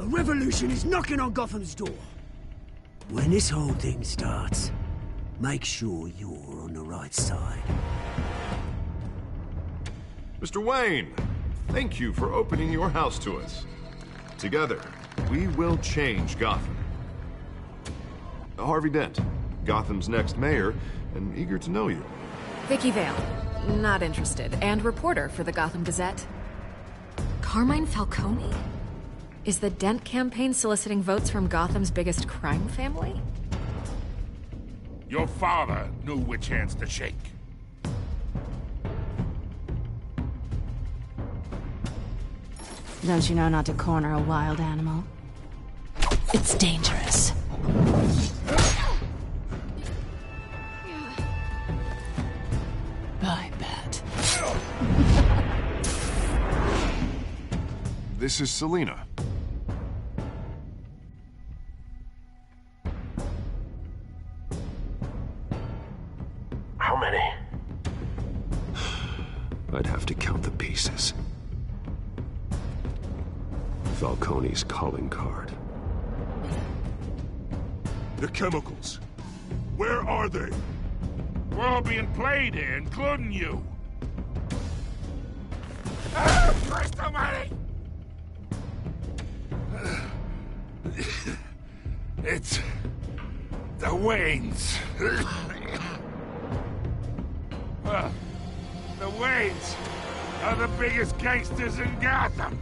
revolution is knocking on Gotham's door. When this whole thing starts, make sure you're on the right side. Mr. Wayne, thank you for opening your house to us. Together, we will change Gotham. Harvey Dent, Gotham's next mayor, and eager to know you. Vicky Vale, not interested, and reporter for the Gotham Gazette. Carmine Falcone? Is the Dent campaign soliciting votes from Gotham's biggest crime family? Your father knew which hands to shake. Don't you know not to corner a wild animal? It's dangerous. I bet. This is Selina. How many? I'd have to count the pieces. Falcone's calling card. The chemicals. Where are they? We're all being played here, including you. Ah, Christ almighty! It's... the Waynes. The Waynes are the biggest gangsters in Gotham.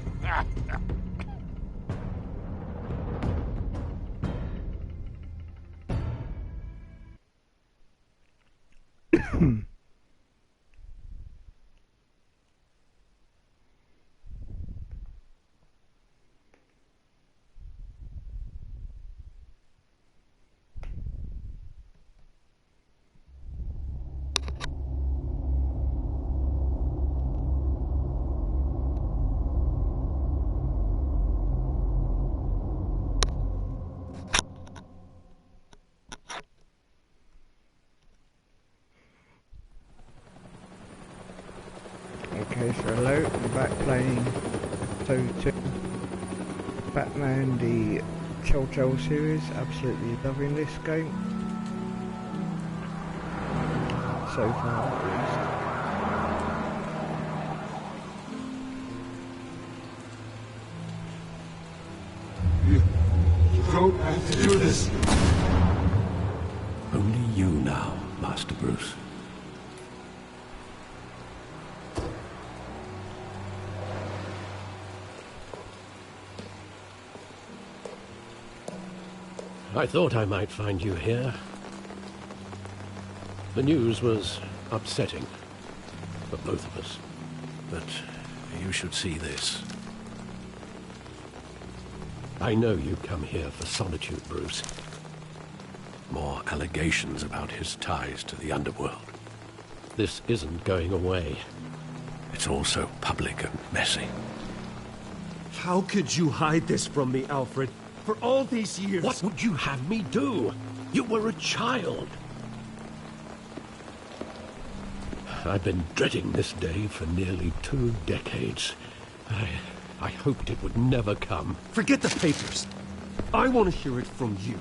Okay, so hello, I'm back playing Telltale Batman, the Telltale series. Absolutely loving this game. So far, at You don't have to do this. Only you now, Master Bruce. I thought I might find you here. The news was upsetting for both of us, but you should see this. I know you come here for solitude, Bruce. More allegations about his ties to the underworld. This isn't going away. It's also public and messy. How could you hide this from me, Alfred? For all these years... What would you have me do? You were a child. I've been dreading this day for nearly 2 decades. I hoped it would never come. Forget the papers. I want to hear it from you.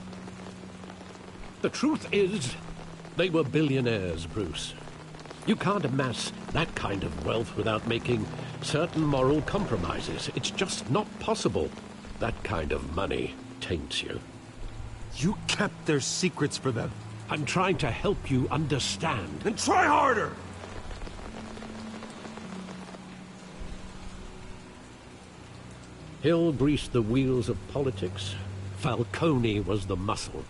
The truth is, they were billionaires, Bruce. You can't amass that kind of wealth without making certain moral compromises. It's just not possible. That kind of money taints you. You kept their secrets for them. I'm trying to help you understand. Then try harder! Hill greased the wheels of politics. Falcone was the muscle.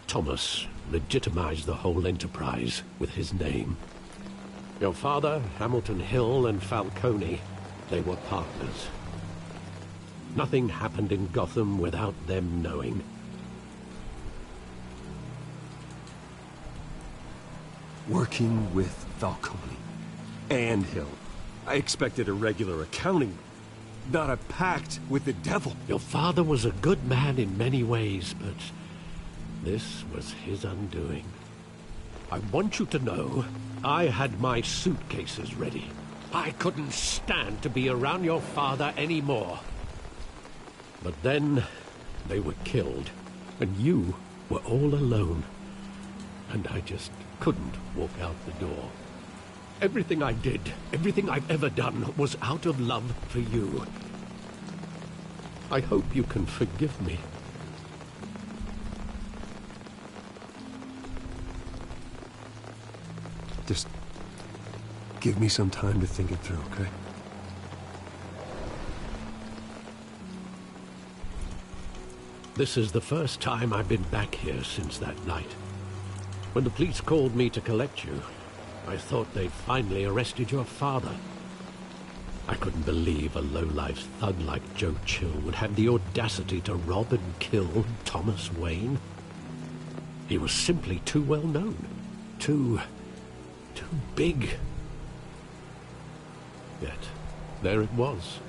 Thomas legitimized the whole enterprise with his name. Your father, Hamilton Hill, and Falcone, they were partners. Nothing happened in Gotham without them knowing. Working with Falcone and Hill. I expected a regular accounting, not a pact with the devil. Your father was a good man in many ways, but this was his undoing. I want you to know, I had my suitcases ready. I couldn't stand to be around your father anymore. But then they were killed, and you were all alone. And I just couldn't walk out the door. Everything I did, everything I've ever done, was out of love for you. I hope you can forgive me. Just give me some time to think it through, okay? This is the first time I've been back here since that night. When the police called me to collect you, I thought they'd finally arrested your father. I couldn't believe a low-life thug like Joe Chill would have the audacity to rob and kill Thomas Wayne. He was simply too well known. Too big. Yet, there it was.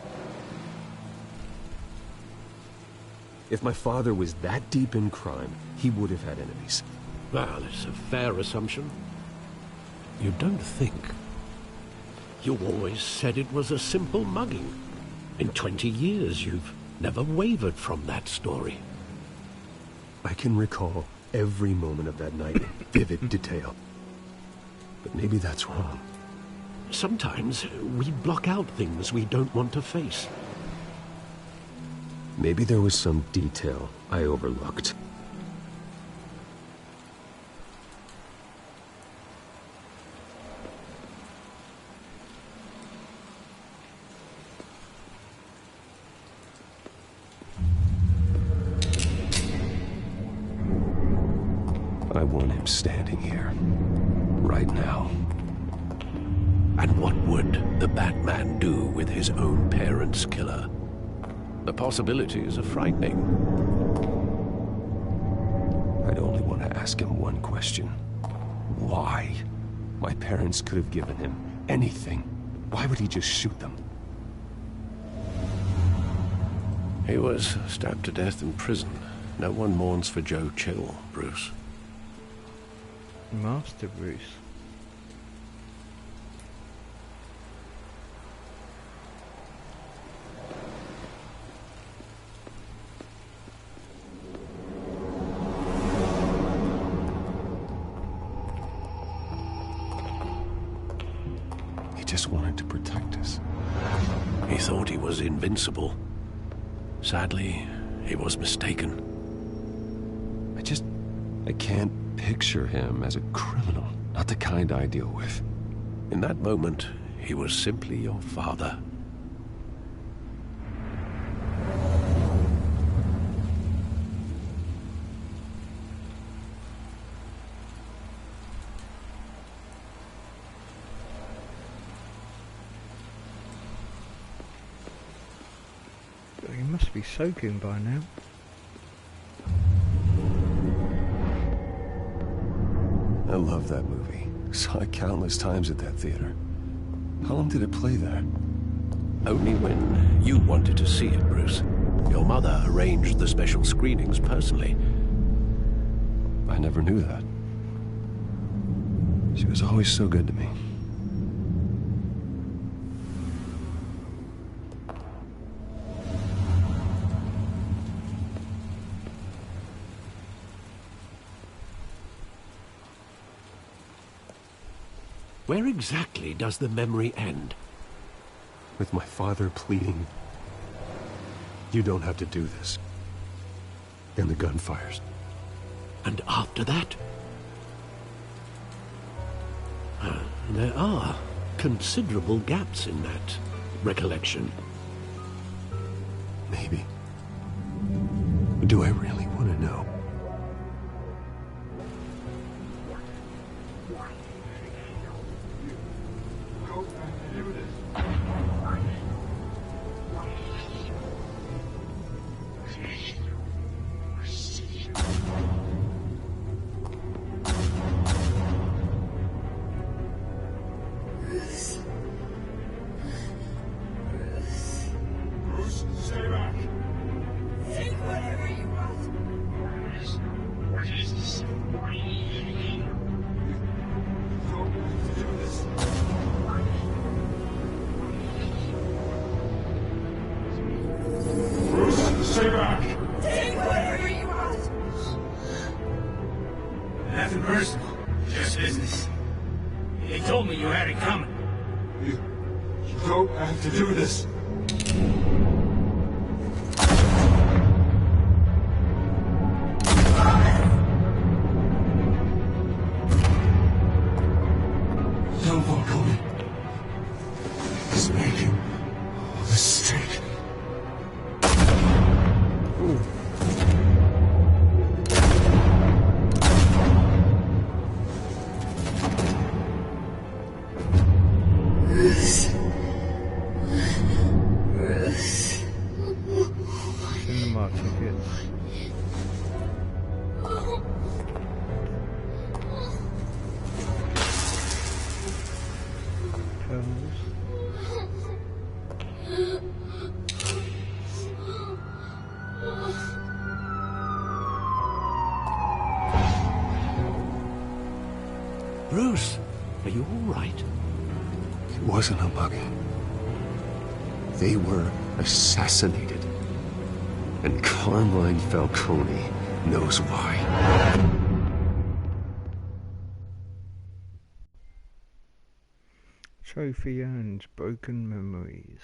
If my father was that deep in crime, he would have had enemies. Well, it's a fair assumption. You don't think? You always said it was a simple mugging. In 20 years, you've never wavered from that story. I can recall every moment of that night in vivid detail. But maybe that's wrong. Sometimes we block out things we don't want to face. Maybe there was some detail I overlooked. I want him standing here, right now. And what would the Batman do with his own parents' killer? The possibilities are frightening. I'd only want to ask him one question. Why? My parents could have given him anything. Why would he just shoot them? He was stabbed to death in prison. No one mourns for Joe Chill, Bruce. Master Bruce. He just wanted to protect us. He thought he was invincible. Sadly, he was mistaken. I can't picture him as a criminal. Not the kind I deal with. In that moment, he was simply your father. He must be soaking by now. I love that movie. Saw it countless times at that theater. How long did it play there? Only when you wanted to see it, Bruce. Your mother arranged the special screenings personally. I never knew that. She was always so good to me. Where exactly does the memory end? With my father pleading, "You don't have to do this." And the gun fires. And after that? There are considerable gaps in that recollection. Maybe. Do I really want to know? Stay Nothing personal, just business. They told me you had it coming. You don't have to do this. Tell Falcone. He's making a mistake. Cinema tickets. Pills. Bruce, are you all right? It wasn't a bug. They were assassinated. And Carmine Falcone knows why. Trophy earned. Broken memories.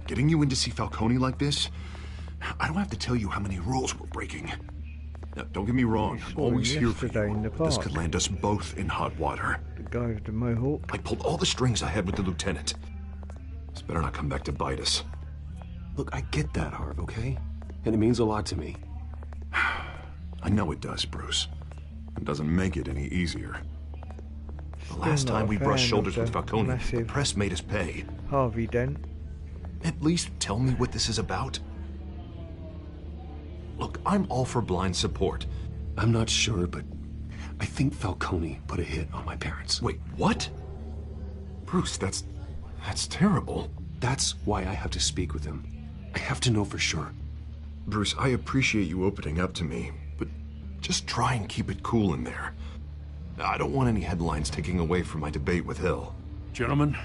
Getting you in to see Falcone like this? I don't have to tell you how many rules we're breaking. Now, don't get me wrong. I'm always here for yesterday in you. the But this park. could land us both in hot water. The guy with the mohawk. I pulled all the strings I had with the lieutenant. This better not come back to bite us. Look, I get that, Harv, okay? And it means a lot to me. I know it does, Bruce. It doesn't make it any easier. The last not time a we brushed fan shoulders of with the Falcone, the massive press made us pay. Harvey Dent. At least tell me what this is about. Look, I'm all for blind support. I'm not sure, but I think Falcone put a hit on my parents. Wait, what? Bruce, that's terrible. That's why I have to speak with him. I have to know for sure. Bruce, I appreciate you opening up to me, but just try and keep it cool in there. I don't want any headlines taking away from my debate with Hill. Gentlemen,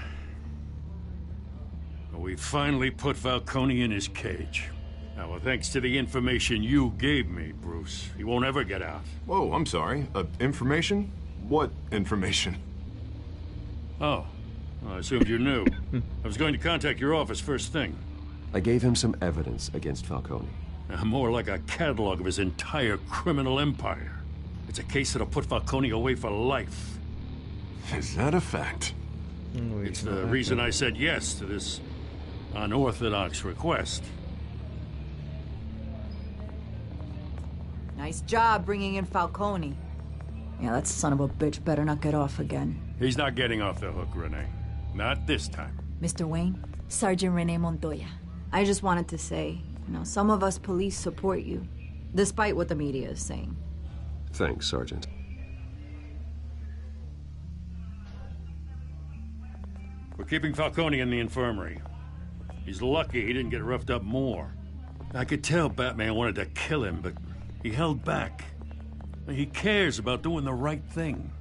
we finally put Falcone in his cage. Now, thanks to the information you gave me, Bruce, he won't ever get out. Whoa, I'm sorry. Information? What information? Oh, well, I assumed you knew. I was going to contact your office first thing. I gave him some evidence against Falcone. More like a catalog of his entire criminal empire. It's a case that'll put Falcone away for life. Is that a fact? It's the reason I said yes to this unorthodox request. Nice job bringing in Falcone. Yeah, that son of a bitch better not get off again. He's not getting off the hook, Renee. Not this time. Mr. Wayne, Sergeant Renee Montoya. I just wanted to say, some of us police support you, despite what the media is saying. Thanks, Sergeant. We're keeping Falcone in the infirmary. He's lucky he didn't get roughed up more. I could tell Batman wanted to kill him, but he held back. He cares about doing the right thing.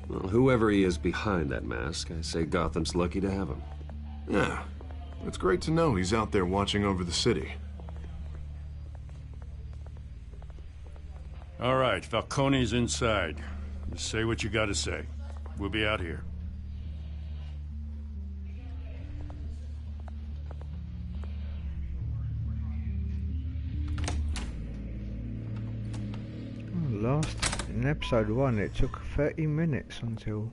Well, whoever he is behind that mask, I say Gotham's lucky to have him. Yeah. It's great to know he's out there watching over the city. All right, Falcone's inside. Just say what you gotta say. We'll be out here. In episode 1 it took 30 minutes until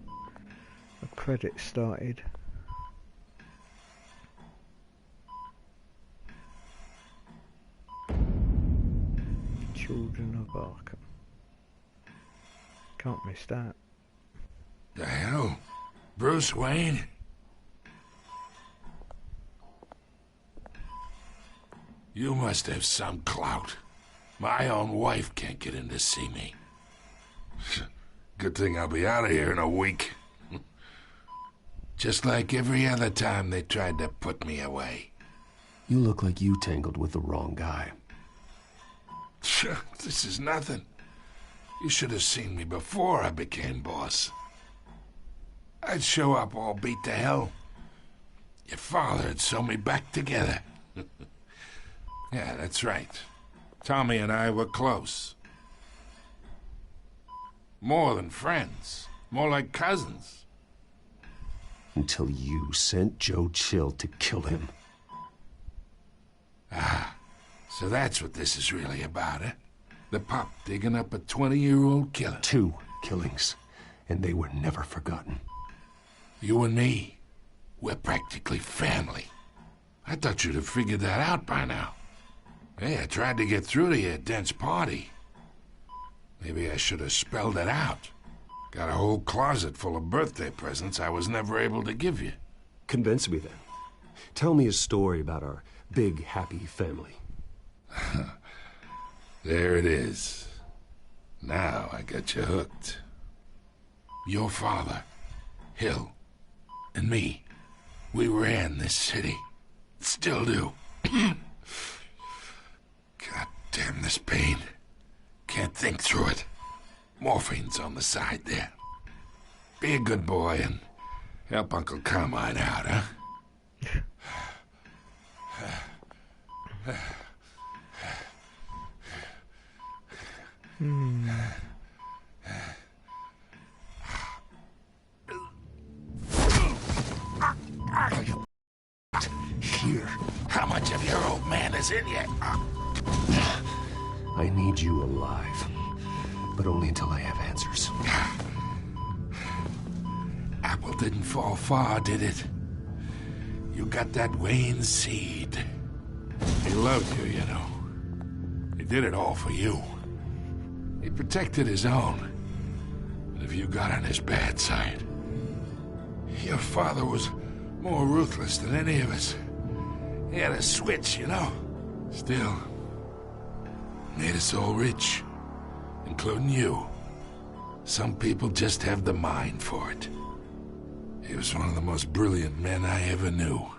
the credits started. Children of Arkham. Can't miss that. The hell? Bruce Wayne? You must have some clout. My own wife can't get in to see me. Good thing I'll be out of here in a week. Just like every other time they tried to put me away. You look like you tangled with the wrong guy. This is nothing. You should have seen me before I became boss. I'd show up all beat to hell. Your father had sewn me back together. Yeah, that's right. Tommy and I were close. More than friends. More like cousins. Until you sent Joe Chill to kill him. Ah, so that's what this is really about, eh? The pup digging up a 20-year-old killer. 2 killings, and they were never forgotten. You and me, we're practically family. I thought you'd have figured that out by now. Hey, I tried to get through to your dense party. Maybe I should have spelled it out. Got a whole closet full of birthday presents I was never able to give you. Convince me then. Tell me a story about our big, happy family. There it is. Now I got you hooked. Your father, Hill, and me, we ran this city. Still do. God damn this pain. Can't think through it. Morphine's on the side there. Be a good boy and help Uncle Carmine out, huh? Here, how much of your old man is in you? I need you alive, but only until I have answers. Apple didn't fall far, did it? You got that Wayne seed. He loved you, you know. He did it all for you. He protected his own. And if you got on his bad side, your father was more ruthless than any of us. He had a switch, you know. Still, made us all rich, including you. Some people just have the mind for it. He was one of the most brilliant men I ever knew.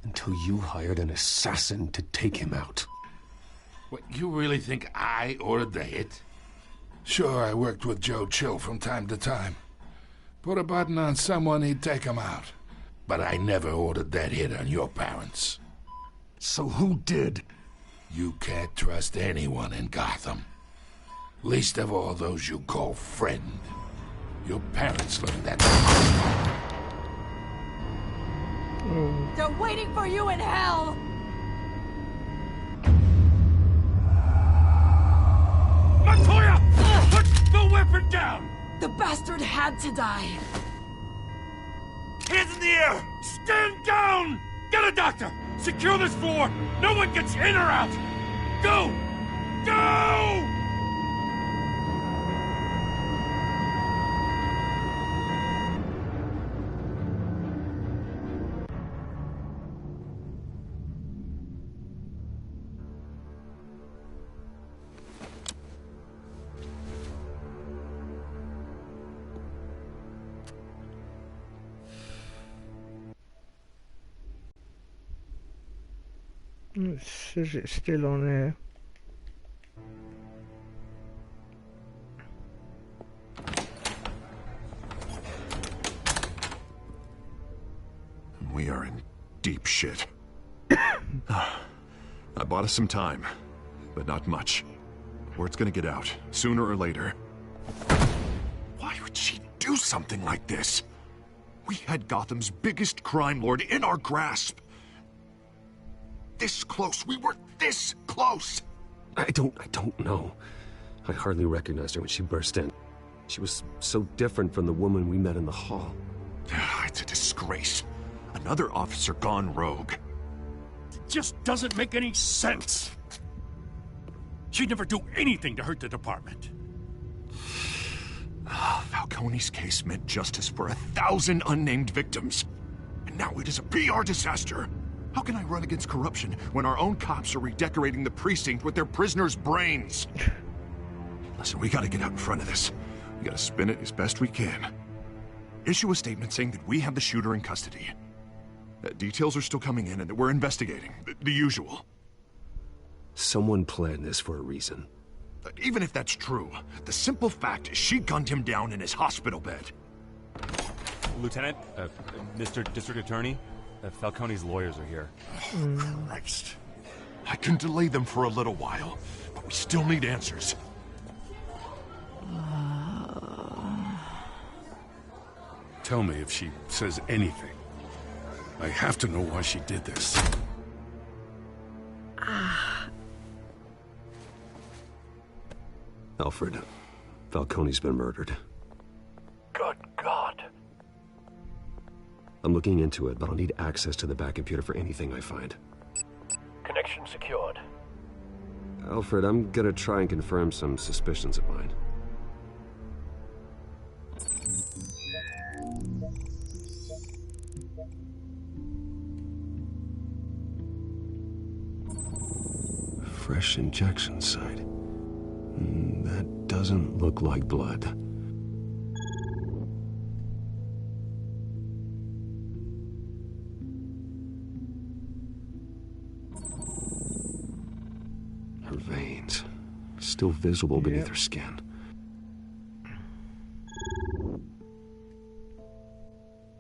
Until you hired an assassin to take him out. What, you really think I ordered the hit? Sure, I worked with Joe Chill from time to time. Put a button on someone, he'd take him out. But I never ordered that hit on your parents. So who did? You can't trust anyone in Gotham. Least of all those you call friend. Your parents looked at me. They're waiting for you in hell! Montoya! Put the weapon down! The bastard had to die. Hands in the air! Stand down! Get a doctor! Secure this floor! No one gets in or out! Go! Go! It says it's still on air. We are in deep shit. I bought us some time, but not much. Word's gonna get out, sooner or later. Why would she do something like this? We had Gotham's biggest crime lord in our grasp. This close. We were this close. I don't know. I hardly recognized her when she burst in. She was so different from the woman we met in the hall. It's a disgrace. Another officer gone rogue. It just doesn't make any sense. She'd never do anything to hurt the department. Falcone's case meant justice for 1,000 unnamed victims. And now it is a PR disaster. How can I run against corruption when our own cops are redecorating the precinct with their prisoners' brains? Listen, we gotta get out in front of this. We gotta spin it as best we can. Issue a statement saying that we have the shooter in custody. Details are still coming in and that we're investigating. The usual. Someone planned this for a reason. Even if that's true, the simple fact is she gunned him down in his hospital bed. Lieutenant, Mr. District Attorney, Falcone's lawyers are here. Oh, Christ. I can delay them for a little while, but we still need answers. Tell me if she says anything. I have to know why she did this. Alfred, Falcone's been murdered. Good God. I'm looking into it, but I'll need access to the back computer for anything I find. Connection secured. Alfred, I'm gonna try and confirm some suspicions of mine. Fresh injection site. That doesn't look like blood. Her veins, still visible beneath her skin.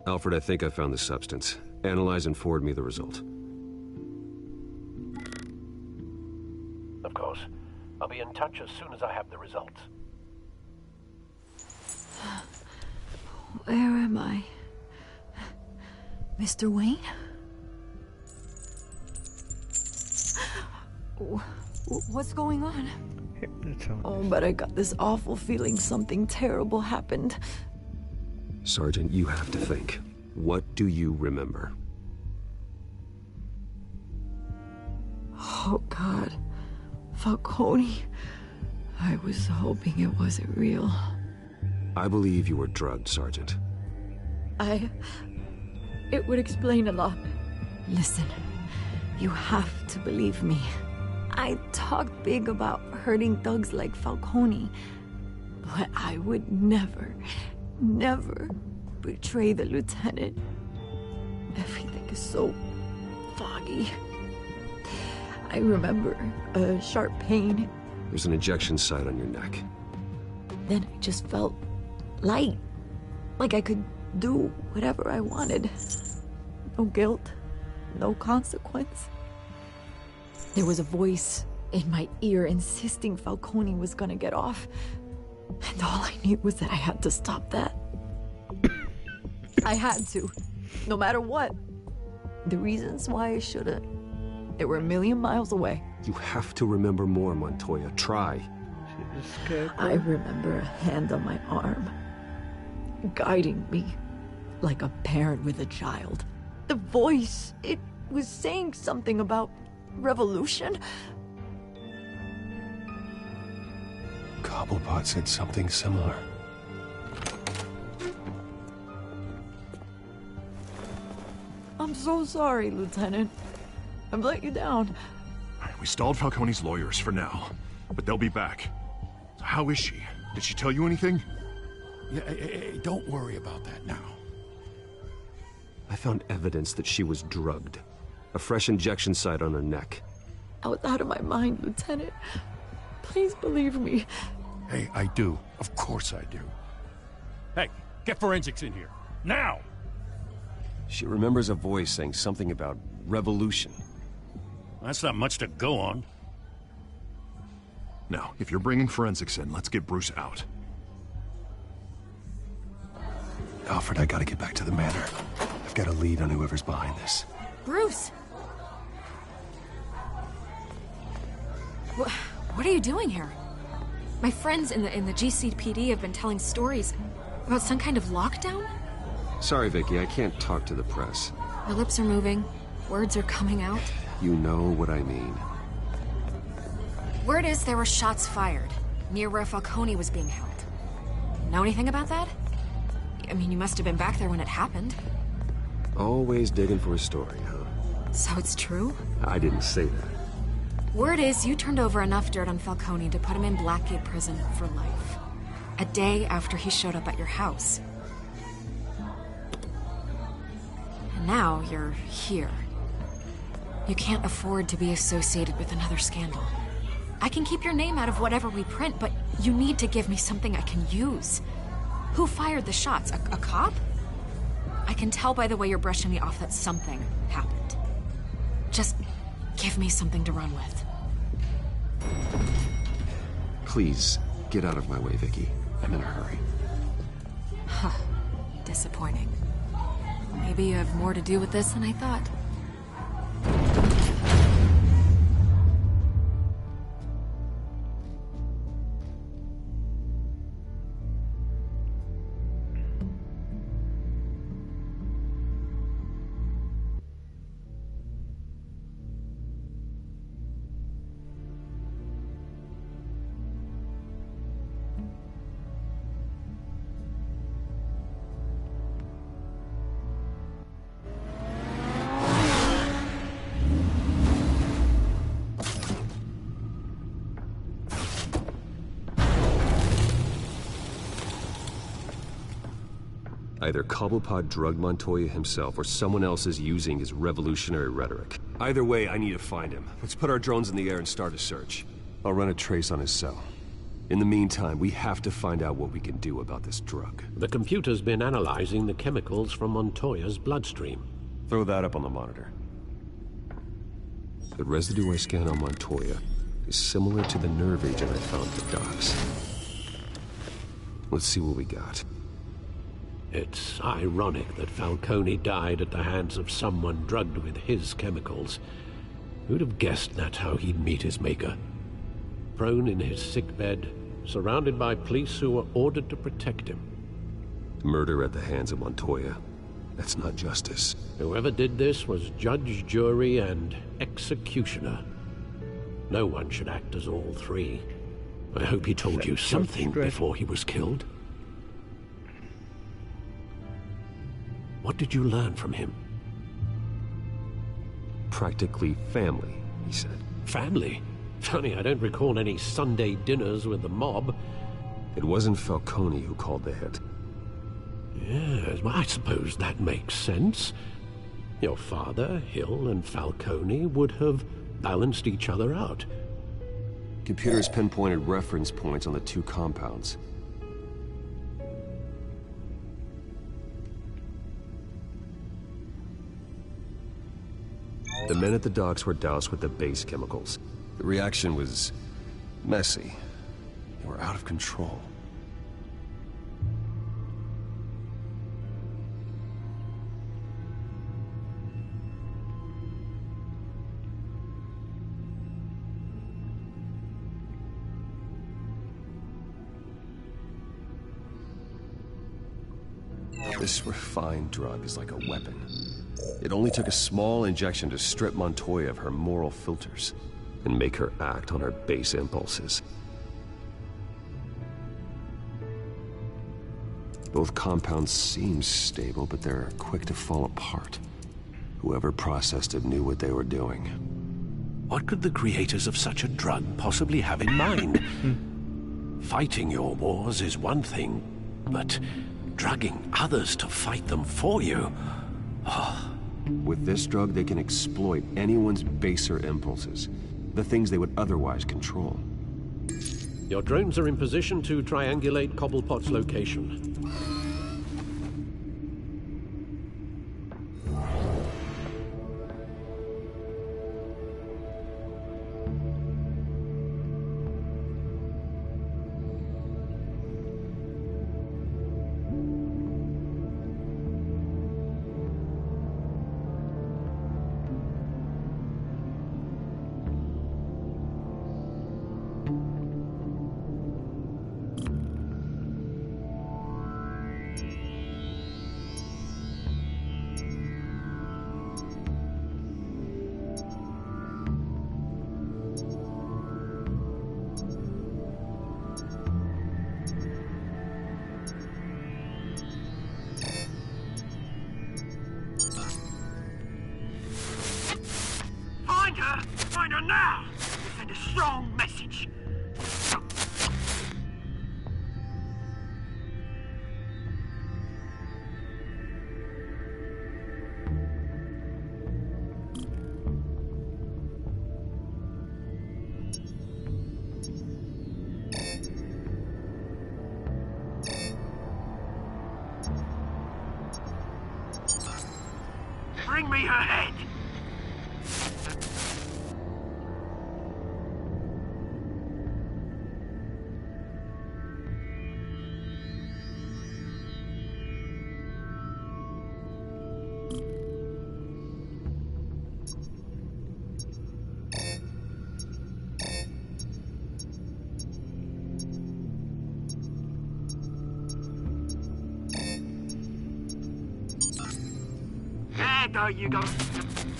Alfred, I think I found the substance. Analyze and forward me the result. Of course. I'll be in touch as soon as I have the results. Where am I? Mr. Wayne? What's going on? Hypnotized. Oh, but I got this awful feeling something terrible happened. Sergeant, you have to think. What do you remember? Oh, God. Falcone. I was hoping it wasn't real. I believe you were drugged, Sergeant. It would explain a lot. Listen, you have to believe me. I talked big about hurting thugs like Falcone, but I would never betray the lieutenant. Everything is so foggy. I remember a sharp pain. There's an injection site on your neck. Then I just felt light. Like I could do whatever I wanted. No guilt, no consequence. There was a voice in my ear insisting Falcone was gonna get off. And all I knew was that I had to stop that. I had to, no matter what. The reasons why I shouldn't, they were a million miles away. You have to remember more, Montoya. Try. I remember a hand on my arm, guiding me like a parent with a child. The voice, it was saying something about revolution. Cobblepot said something similar. I'm so sorry, Lieutenant. I've let you down. We stalled Falcone's lawyers for now, but they'll be back. So how is she? Did she tell you anything? Yeah, hey, don't worry about that now. I found evidence that she was drugged. A fresh injection site on her neck. I was out of my mind, Lieutenant. Please believe me. Hey, I do. Of course I do. Hey, get forensics in here. Now! She remembers a voice saying something about revolution. That's not much to go on. Now, if you're bringing forensics in, let's get Bruce out. Alfred, I gotta get back to the manor. I've got a lead on whoever's behind this. Bruce! What are you doing here? My friends in the GCPD have been telling stories about some kind of lockdown? Sorry, Vicky, I can't talk to the press. Your lips are moving. Words are coming out. You know what I mean. Word is there were shots fired near where Falcone was being held. Know anything about that? I mean, you must have been back there when it happened. Always digging for a story, huh? So it's true? I didn't say that. Word is you turned over enough dirt on Falcone to put him in Blackgate Prison for life. A day after he showed up at your house. And now you're here. You can't afford to be associated with another scandal. I can keep your name out of whatever we print, but you need to give me something I can use. Who fired the shots? A cop? I can tell by the way you're brushing me off that something happened. Just give me something to run with. Please, get out of my way, Vicky. I'm in a hurry. Huh. Disappointing. Maybe you have more to do with this than I thought. Either Cobblepot drugged Montoya himself, or someone else is using his revolutionary rhetoric. Either way, I need to find him. Let's put our drones in the air and start a search. I'll run a trace on his cell. In the meantime, we have to find out what we can do about this drug. The computer's been analyzing the chemicals from Montoya's bloodstream. Throw that up on the monitor. The residue I scanned on Montoya is similar to the nerve agent I found at the docks. Let's see what we got. It's ironic that Falcone died at the hands of someone drugged with his chemicals. Who'd have guessed that's how he'd meet his maker? Prone in his sickbed, surrounded by police who were ordered to protect him. Murder at the hands of Montoya. That's not justice. Whoever did this was judge, jury, and executioner. No one should act as all three. I hope he told you something before he was killed. What did you learn from him? Practically family, he said. Family? Funny, I don't recall any Sunday dinners with the mob. It wasn't Falcone who called the hit. Yes, well, I suppose that makes sense. Your father, Hill, and Falcone would have balanced each other out. Computers pinpointed reference points on the two compounds. The men at the docks were doused with the base chemicals. The reaction was messy. They were out of control. This refined drug is like a weapon. It only took a small injection to strip Montoya of her moral filters and make her act on her base impulses. Both compounds seem stable, but they're quick to fall apart. Whoever processed it knew what they were doing. What could the creators of such a drug possibly have in mind? Fighting your wars is one thing, but drugging others to fight them for you? Oh. With this drug, they can exploit anyone's baser impulses, the things they would otherwise control. Your drones are in position to triangulate Cobblepot's location. Find her! Find her now! Send a strong message. Bring me her head! There you go.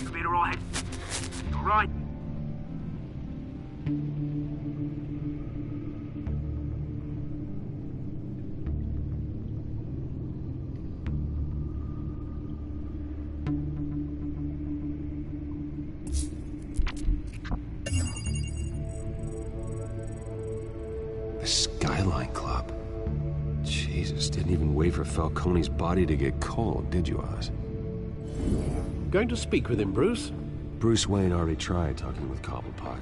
You'll be all right. All right. The Skyline Club. Jesus, didn't even wait for Falcone's body to get cold, did you, Oz? Going to speak with him, Bruce? Bruce Wayne already tried talking with Cobblepot.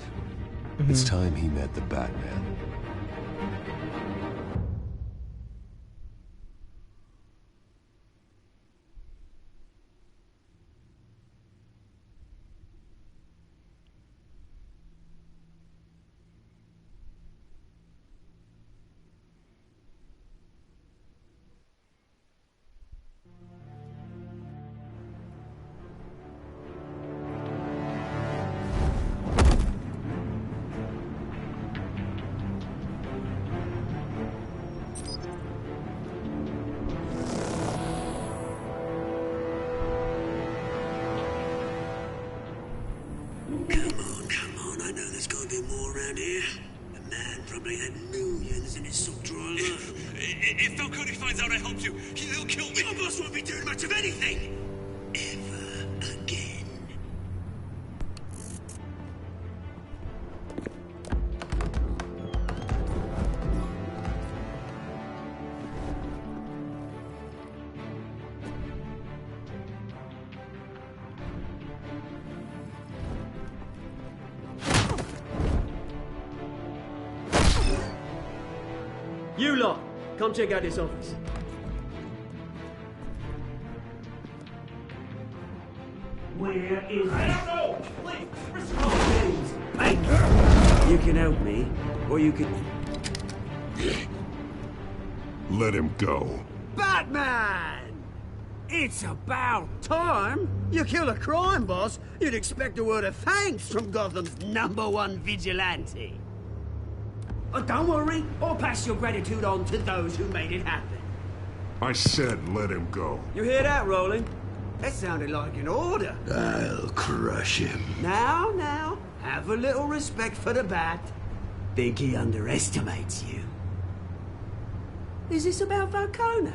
It's time he met the Batman. If Falcone finds out I helped you, he'll kill me. Your boss won't be doing much of anything. Ever again. You lot, come check out this office. Where is I don't know! Please, You can help me, or you can... Let him go. Batman! It's about time. You kill a crime boss, you'd expect a word of thanks from Gotham's #1 vigilante. Oh, don't worry, I'll pass your gratitude on to those who made it happen. I said let him go. You hear that, Roland? That sounded like an order. I'll crush him. Now, have a little respect for the Bat. Think he underestimates you. Is this about Falcone?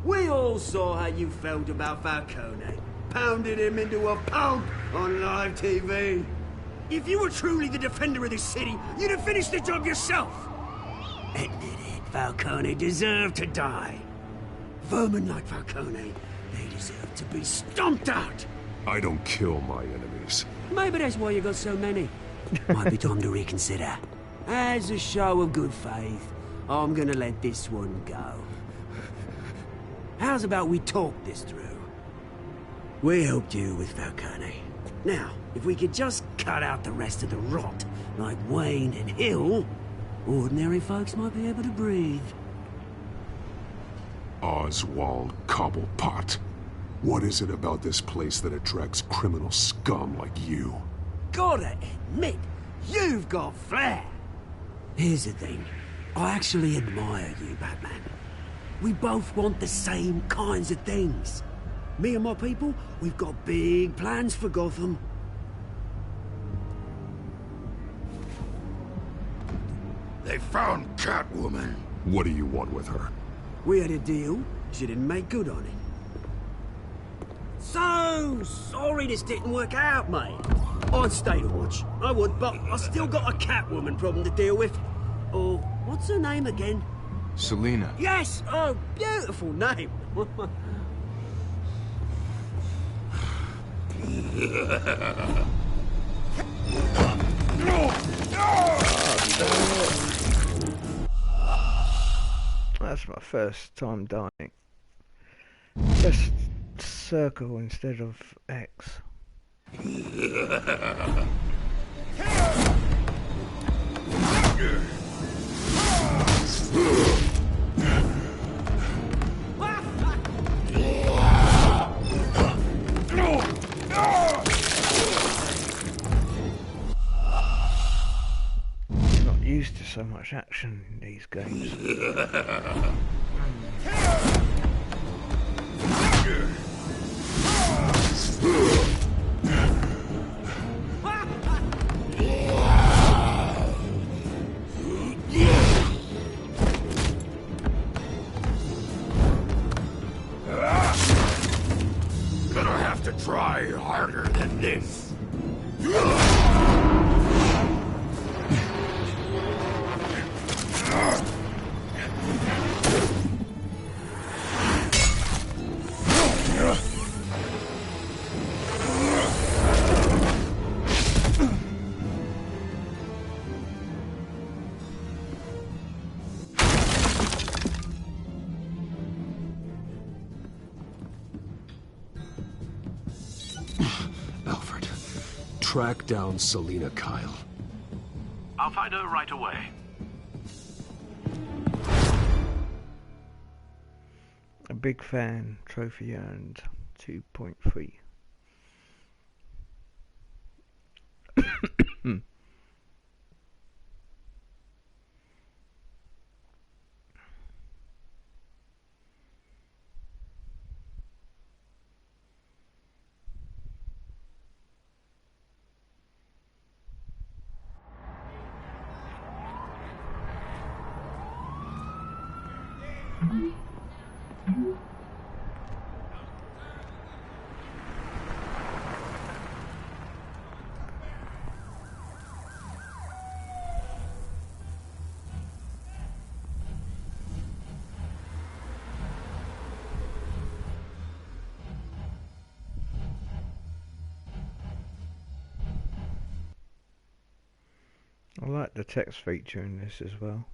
We all saw how you felt about Falcone. Pounded him into a pulp on live TV. If you were truly the defender of this city, you'd have finished the job yourself. Admit it, Falcone deserved to die. Vermin like Falcone, they deserve to be stomped out. I don't kill my enemies. Maybe that's why you got so many. Might be time to reconsider. As a show of good faith, I'm gonna let this one go. How's about we talk this through? We helped you with Falcone. Now, if we could just cut out the rest of the rot, like Wayne and Hill, ordinary folks might be able to breathe. Oswald Cobblepot. What is it about this place that attracts criminal scum like you? Gotta admit, you've got flair. Here's the thing. I actually admire you, Batman. We both want the same kinds of things. Me and my people, we've got big plans for Gotham. They found Catwoman. What do you want with her? We had a deal. She didn't make good on it. So sorry this didn't work out, mate. I'd stay to watch. I would, but I still got a Catwoman problem to deal with. Oh, what's her name again? Selina. Yes! Oh, beautiful name. That's my first time dying. Just circle instead of X. Not used to so much action in these games. Gonna have to try harder than this. Alfred, track down Selina Kyle. I'll find her right away. A big fan. Trophy earned 2.3. I like the text feature in this as well.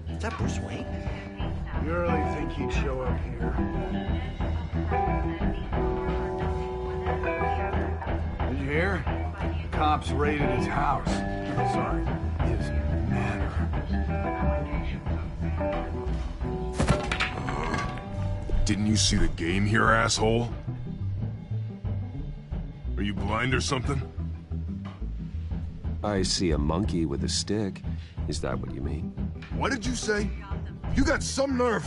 Is that Bruce Wayne? You really think he'd show up here? Did you hear? The cops raided his house. Sorry, his manor. Didn't you see the game here, asshole? Are you blind or something? I see a monkey with a stick. Is that what you mean? What did you say? You got some nerve.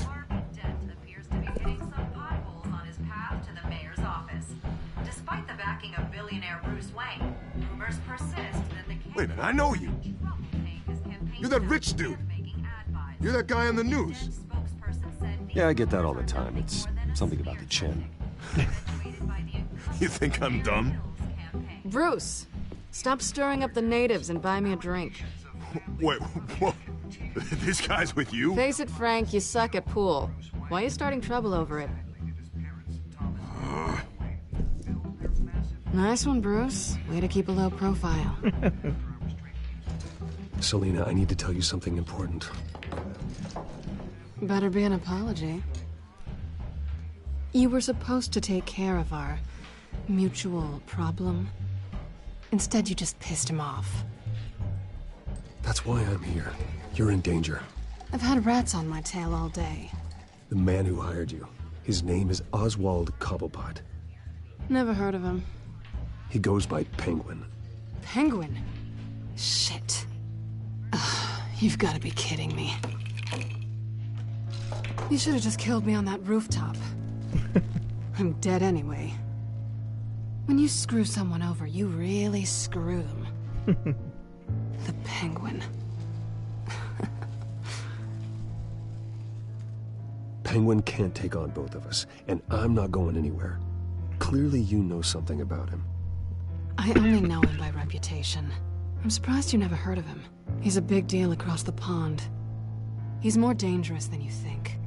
Appears to be hitting some potholes on his path to the mayor's office. Despite the backing of billionaire Bruce Wayne, rumors persist that the Wait a minute, I know you. You're that rich dude. You're that guy on the news. Yeah, I get that all the time. It's something about the chin. You think I'm dumb? Bruce, stop stirring up the natives and buy me a drink. Wait, what? This guy's with you? Face it, Frank, you suck at pool. Why are you starting trouble over it? Nice one, Bruce. Way to keep a low profile. Selina, I need to tell you something important. Better be an apology. You were supposed to take care of our mutual problem. Instead, you just pissed him off. That's why I'm here. You're in danger. I've had rats on my tail all day. The man who hired you, his name is Oswald Cobblepot. Never heard of him. He goes by Penguin. Penguin? Shit. Ugh, you've got to be kidding me. You should have just killed me on that rooftop. I'm dead anyway. When you screw someone over, you really screw them. The Penguin. Penguin can't take on both of us, and I'm not going anywhere. Clearly you know something about him. I only know him by reputation. I'm surprised you never heard of him. He's a big deal across the pond. He's more dangerous than you think.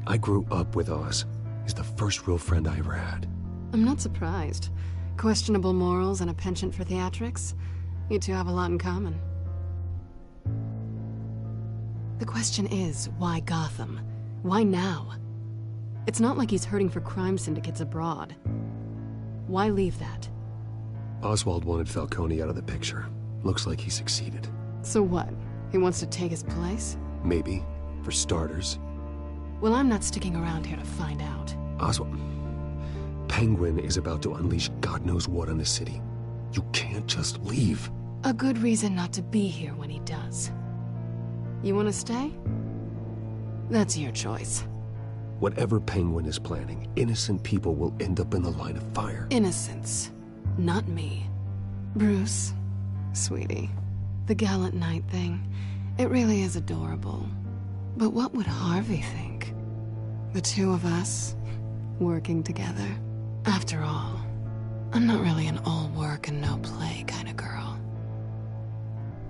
I grew up with Oz. He's the first real friend I ever had. I'm not surprised. Questionable morals and a penchant for theatrics. You two have a lot in common. The question is, why Gotham? Why now? It's not like he's hurting for crime syndicates abroad. Why leave that? Oswald wanted Falcone out of the picture. Looks like he succeeded. So what? He wants to take his place? Maybe. For starters. Well, I'm not sticking around here to find out. Oswald... Penguin is about to unleash God knows what on the city. You can't just leave. A good reason not to be here when he does. You want to stay? That's your choice. Whatever Penguin is planning, innocent people will end up in the line of fire. Innocence. Not me. Bruce, sweetie, the gallant knight thing, it really is adorable. But what would Harvey think? The two of us, working together. After all, I'm not really an all work and no play kind of girl.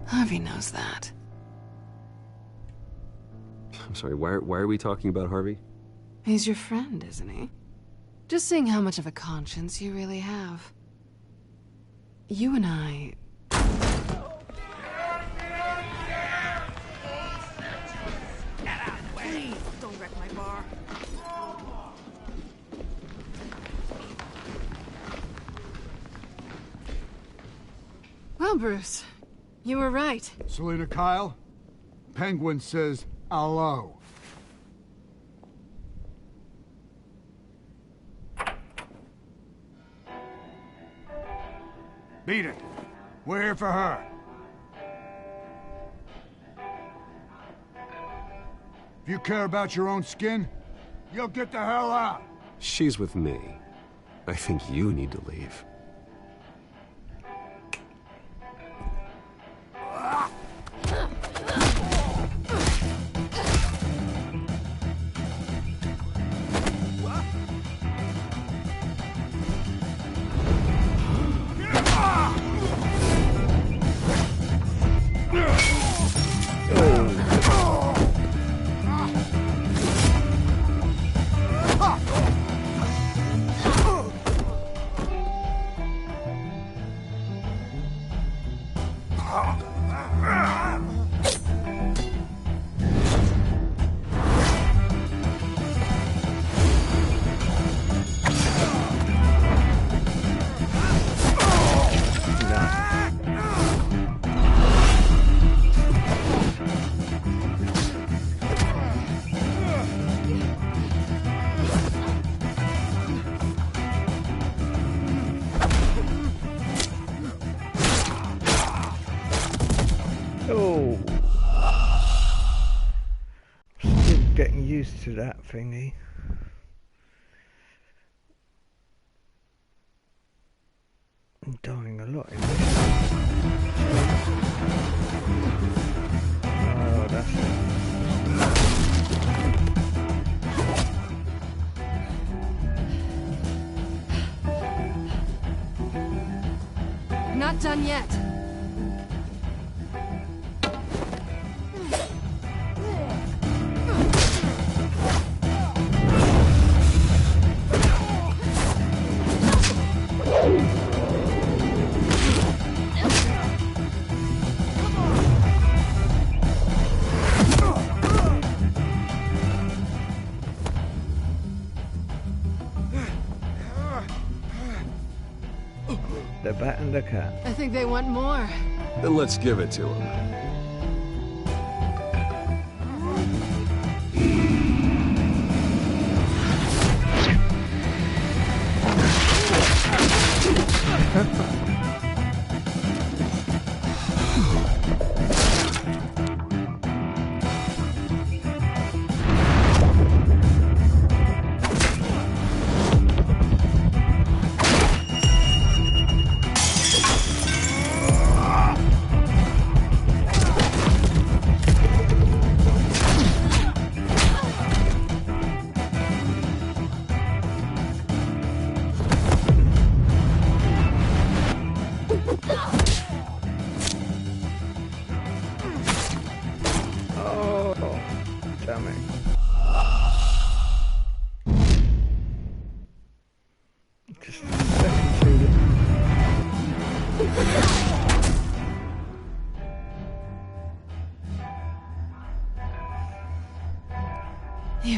Harvey knows that. I'm sorry, why are we talking about Harvey? He's your friend, isn't he? Just seeing how much of a conscience you really have. You and I... Please, don't wreck my bar. Well, Bruce, you were right. Selina Kyle, Penguin says hello. Beat it. We're here for her. If you care about your own skin, you'll get the hell out. She's with me. I think you need to leave. Oh, still getting used to that thingy. I'm dying a lot in this. Oh, that's it. Not done yet. the bat and the cat. I think they want more. Then let's give it to them.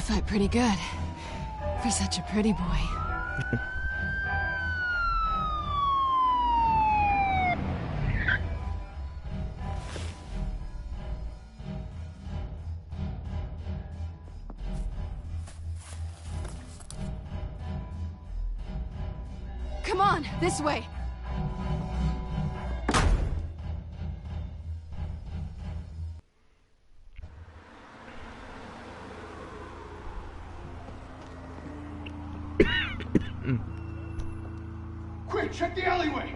fight pretty good. For such a pretty boy. Come on, this way. Quick, check the alleyway!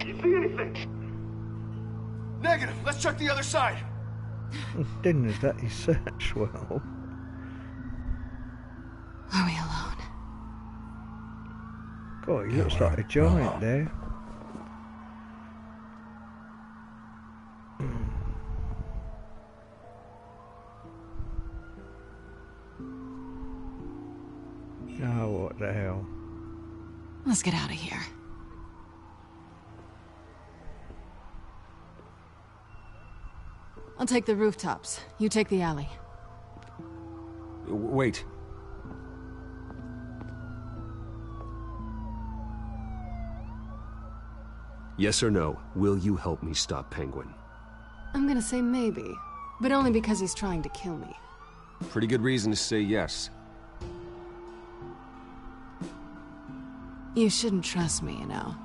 You see anything? Negative. Let's check the other side. Didn't exactly search well. Are we alone? God, he looks like a giant there. Oh, what the hell? Let's get out of here. I'll take the rooftops. You take the alley. Wait. Yes or no, will you help me stop Penguin? I'm gonna say maybe, but only because he's trying to kill me. Pretty good reason to say yes. You shouldn't trust me, you know.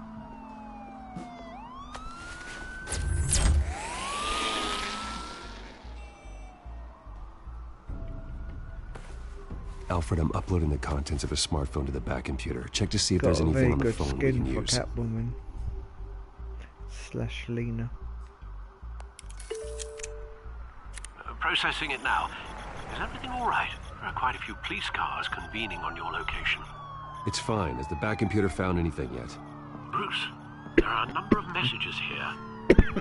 Alfred, I'm uploading the contents of a smartphone to the back computer. Check to see if there's anything on the phone we can use. Catwoman / Lena. Processing it now. Is everything all right? There are quite a few police cars convening on your location. It's fine. Has the back computer found anything yet? Bruce, there are a number of messages here.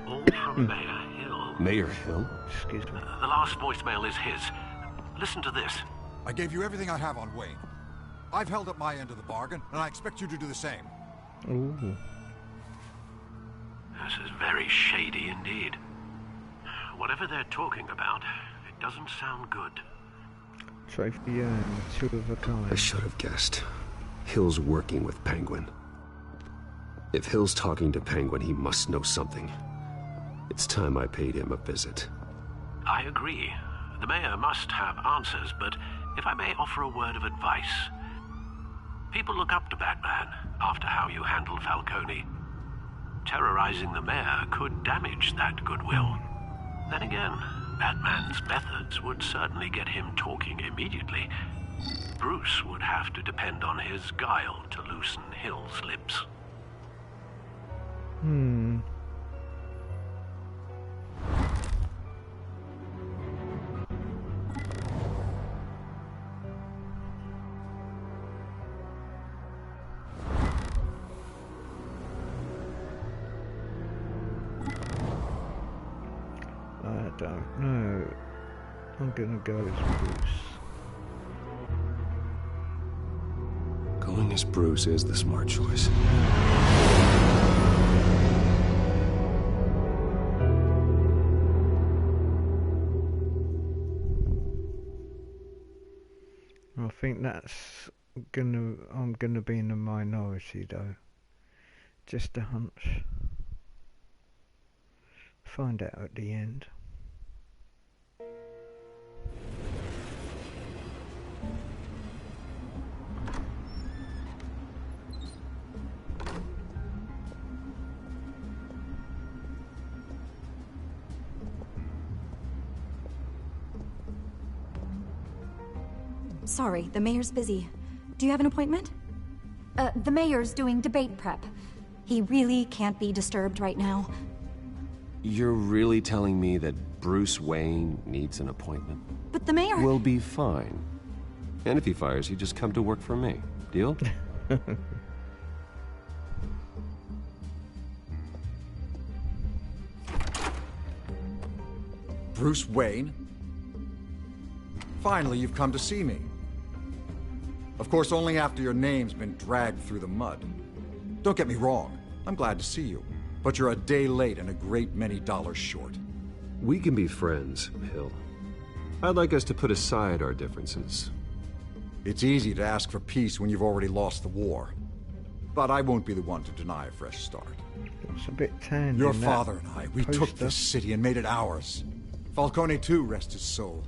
All from Mayor Hill. Mayor Hill? Excuse me. The last voicemail is his. Listen to this. I gave you everything I have on Wayne. I've held up my end of the bargain, and I expect you to do the same. Ooh. This is very shady indeed. Whatever they're talking about, it doesn't sound good. Trophy earned, 2 of a kind. I should have guessed. Hill's working with Penguin. If Hill's talking to Penguin, he must know something. It's time I paid him a visit. I agree. The mayor must have answers, but if I may offer a word of advice. People look up to Batman after how you handled Falcone. Terrorizing the mayor could damage that goodwill. Then again, Batman's methods would certainly get him talking immediately. Bruce would have to depend on his guile to loosen Hill's lips. I don't know. I'm gonna go as Bruce. Going as Bruce is the smart choice. I think that's I'm gonna be in the minority though. Just a hunch. Find out at the end. Sorry, the mayor's busy. Do you have an appointment? The mayor's doing debate prep. He really can't be disturbed right now. You're really telling me that Bruce Wayne needs an appointment? But the mayor... We'll be fine. And if he fires you, just come to work for me. Deal? Bruce Wayne? Finally, you've come to see me. Of course, only after your name's been dragged through the mud. Don't get me wrong, I'm glad to see you. But you're a day late and a great many dollars short. We can be friends, Hill. I'd like us to put aside our differences. It's easy to ask for peace when you've already lost the war. But I won't be the one to deny a fresh start. It's a bit tanned. Your in father that and I, we took poster. this city and made it ours. Falcone too, rest his soul.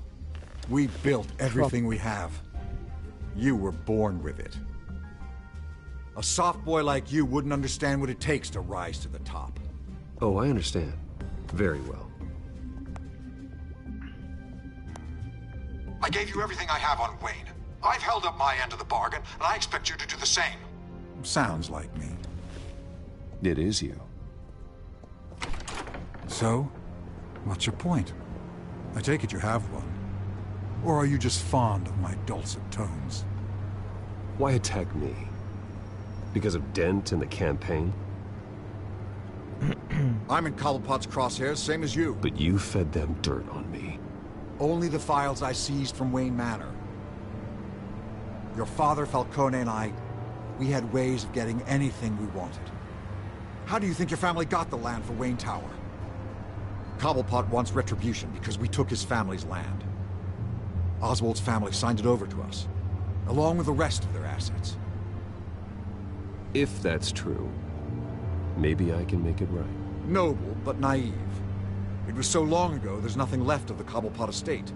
We built everything we have. You were born with it. A soft boy like you wouldn't understand what it takes to rise to the top. Oh, I understand. Very well. I gave you everything I have on Wayne. I've held up my end of the bargain, and I expect you to do the same. Sounds like me. It is you. So, what's your point? I take it you have one. Or are you just fond of my dulcet tones? Why attack me? Because of Dent and the campaign? I'm in Cobblepot's crosshairs, same as you. But you fed them dirt on me. Only the files I seized from Wayne Manor. Your father, Falcone, and I, we had ways of getting anything we wanted. How do you think your family got the land for Wayne Tower? Cobblepot wants retribution because we took his family's land. Oswald's family signed it over to us, along with the rest of their assets. If that's true, maybe I can make it right. Noble, but naive. It was so long ago, there's nothing left of the Cobblepot estate.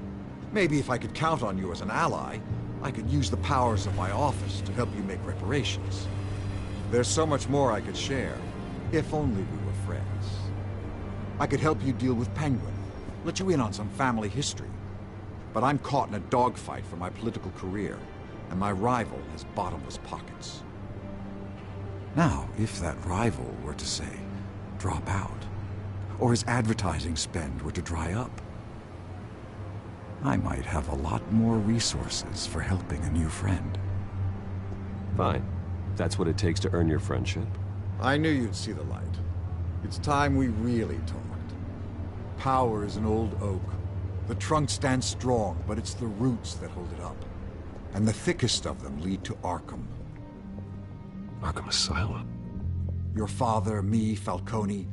Maybe if I could count on you as an ally, I could use the powers of my office to help you make reparations. There's so much more I could share, if only we were friends. I could help you deal with Penguin, let you in on some family history. But I'm caught in a dogfight for my political career, and my rival has bottomless pockets. Now, if that rival were to say, drop out, or his advertising spend were to dry up, I might have a lot more resources for helping a new friend. Fine. That's what it takes to earn your friendship. I knew you'd see the light. It's time we really talked. Power is an old oak. The trunk stands strong, but it's the roots that hold it up. And the thickest of them lead to Arkham. Arkham Asylum? Your father, me, Falcone,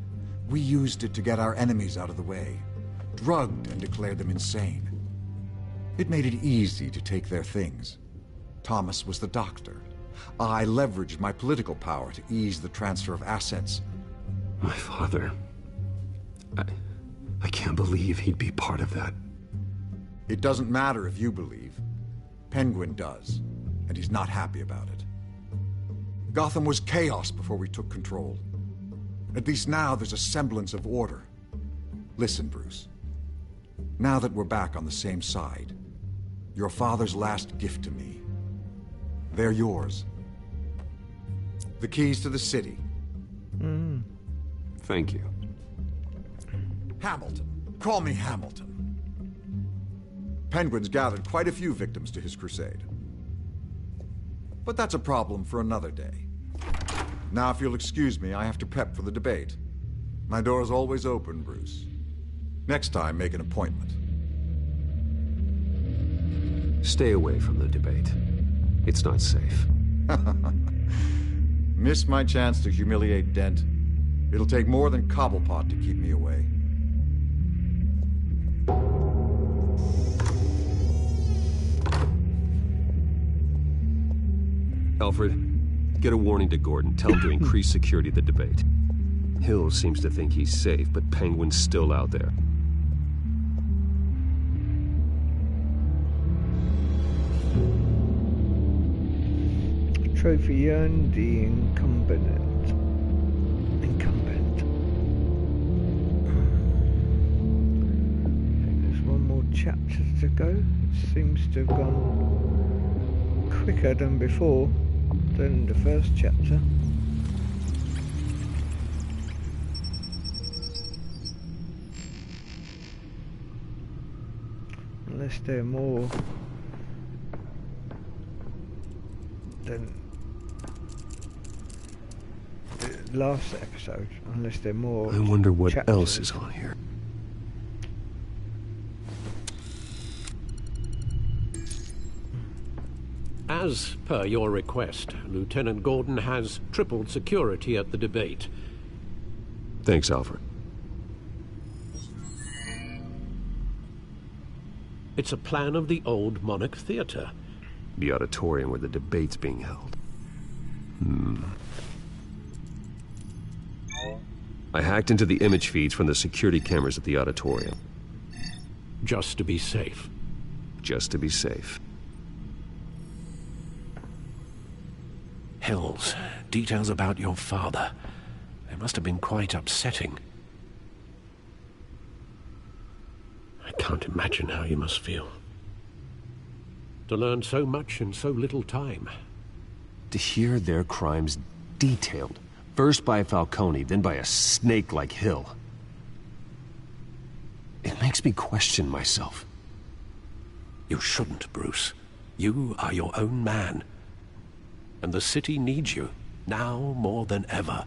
we used it to get our enemies out of the way. Drugged and declared them insane. It made it easy to take their things. Thomas was the doctor. I leveraged my political power to ease the transfer of assets. My father... I can't believe he'd be part of that. It doesn't matter if you believe. Penguin does, and he's not happy about it. Gotham was chaos before we took control. At least now there's a semblance of order. Listen, Bruce. Now that we're back on the same side, your father's last gift to me, they're yours. The keys to the city. Thank you. Hamilton. Call me Hamilton. Penguin's gathered quite a few victims to his crusade. But that's a problem for another day. Now, if you'll excuse me, I have to prep for the debate. My door is always open, Bruce. Next time, make an appointment. Stay away from the debate. It's not safe. Miss my chance to humiliate Dent. It'll take more than Cobblepot to keep me away. Alfred, get a warning to Gordon. Tell him to increase security at the debate. Hill seems to think he's safe, but Penguin's still out there. Trophy earned, the incumbent. I think there's one more chapter to go. It seems to have gone quicker than before, than the first chapter. Unless they're more than the last episode, unless they're more. I wonder what chapters. else is on here. As per your request, Lieutenant Gordon has tripled security at the debate. Thanks, Alfred. It's a plan of the old Monarch Theatre. The auditorium where the debate's being held. I hacked into the image feeds from the security cameras at the auditorium. Just to be safe. Just to be safe. Hells, details about your father. They must have been quite upsetting. I can't imagine how you must feel. To learn so much in so little time. To hear their crimes detailed. First by Falcone, then by a snake like Hill. It makes me question myself. You shouldn't, Bruce. You are your own man. And the city needs you, now more than ever.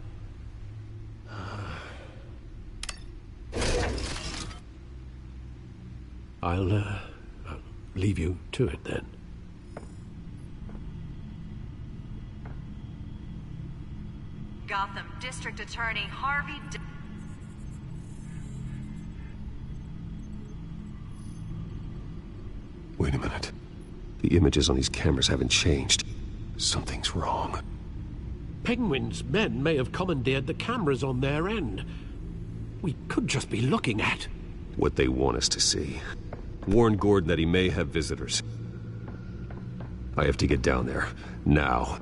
I'll leave you to it then. Gotham District Attorney Harvey Wait a minute. The images on these cameras haven't changed. Something's wrong. Penguin's men may have commandeered the cameras on their end. We could just be looking at what they want us to see. Warn Gordon that he may have visitors. I have to get down there. Now.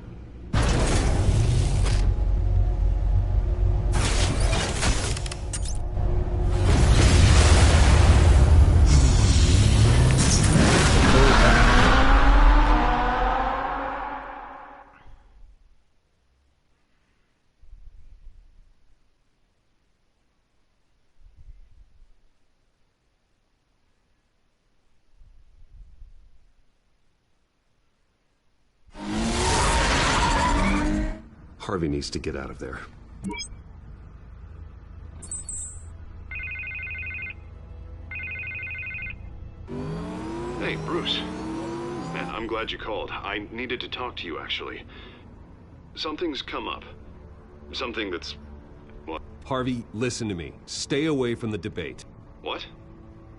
Harvey needs to get out of there. Hey, Bruce. Man, I'm glad you called. I needed to talk to you, actually. Something's come up. Something that's... What? Harvey, listen to me. Stay away from the debate. What?